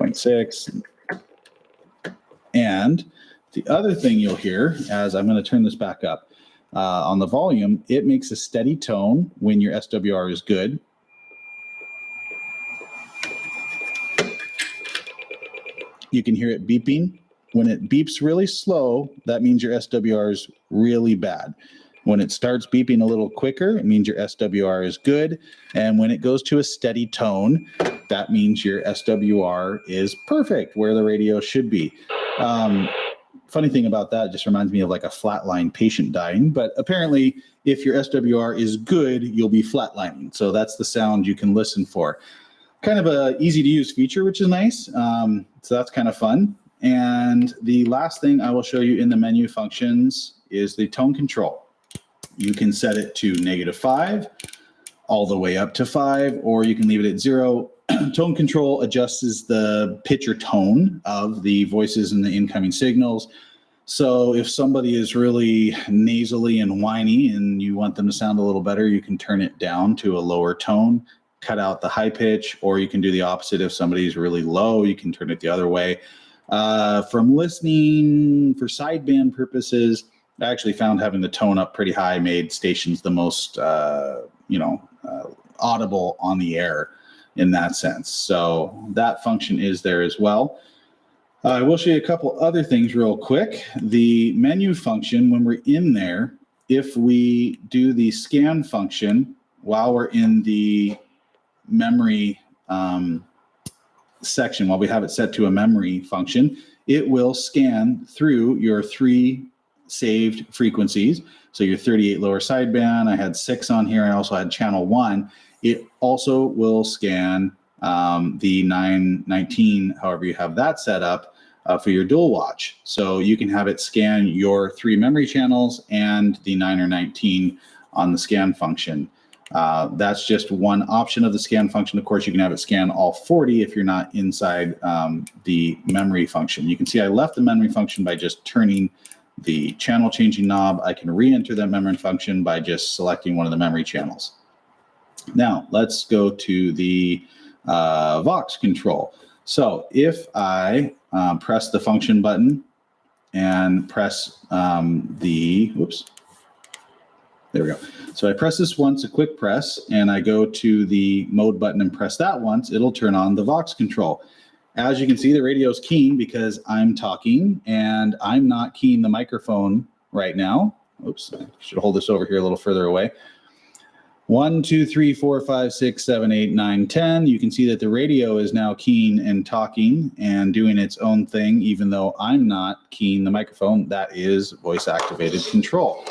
0.6. And the other thing you'll hear, as I'm going to turn this back up, on the volume, it makes a steady tone when your SWR is good. You can hear it beeping. When it beeps really slow, that means your SWR is really bad. When it starts beeping a little quicker, it means your SWR is good. And when it goes to a steady tone, that means your SWR is perfect where the radio should be. Funny thing about that, just reminds me of like a flatline patient dying, but apparently if your SWR is good, you'll be flatlining. So that's the sound you can listen for. Kind of a easy to use feature, which is nice. So that's kind of fun. And the last thing I will show you in the menu functions is the tone control. You can set it to -5 all the way up to 5, or you can leave it at 0. Tone control adjusts the pitch or tone of the voices and the incoming signals. So if somebody is really nasally and whiny and you want them to sound a little better, you can turn it down to a lower tone, cut out the high pitch, or you can do the opposite. If somebody's really low, you can turn it the other way. From listening for sideband purposes, I actually found having the tone up pretty high made stations the most, audible on the air in that sense. So that function is there as well. I will show you a couple other things real quick. The menu function, when we're in there, if we do the scan function while we're in the memory section, while we have it set to a memory function, it will scan through your 3 saved frequencies. So your 38 lower sideband, I had 6 on here. I also had channel 1. It also will scan the 919, however you have that set up for your dual watch. So you can have it scan your 3 memory channels and the 9 or 19 on the scan function. That's just one option of the scan function. Of course, you can have it scan all 40 if you're not inside the memory function. You can see I left the memory function by just turning the channel changing knob. I can re-enter that memory function by just selecting one of the memory channels. Now, let's go to the Vox control. So if I press the function button and press there we go. So I press this once, a quick press, and I go to the mode button and press that once, it'll turn on the Vox control. As you can see, the radio's keying because I'm talking and I'm not keying the microphone right now. Oops, I should hold this over here a little further away. 1, 2, 3, 4, 5, 6, 7, 8, 9, 10. You can see that the radio is now keying and talking and doing its own thing, even though I'm not keying the microphone. That is voice activated control.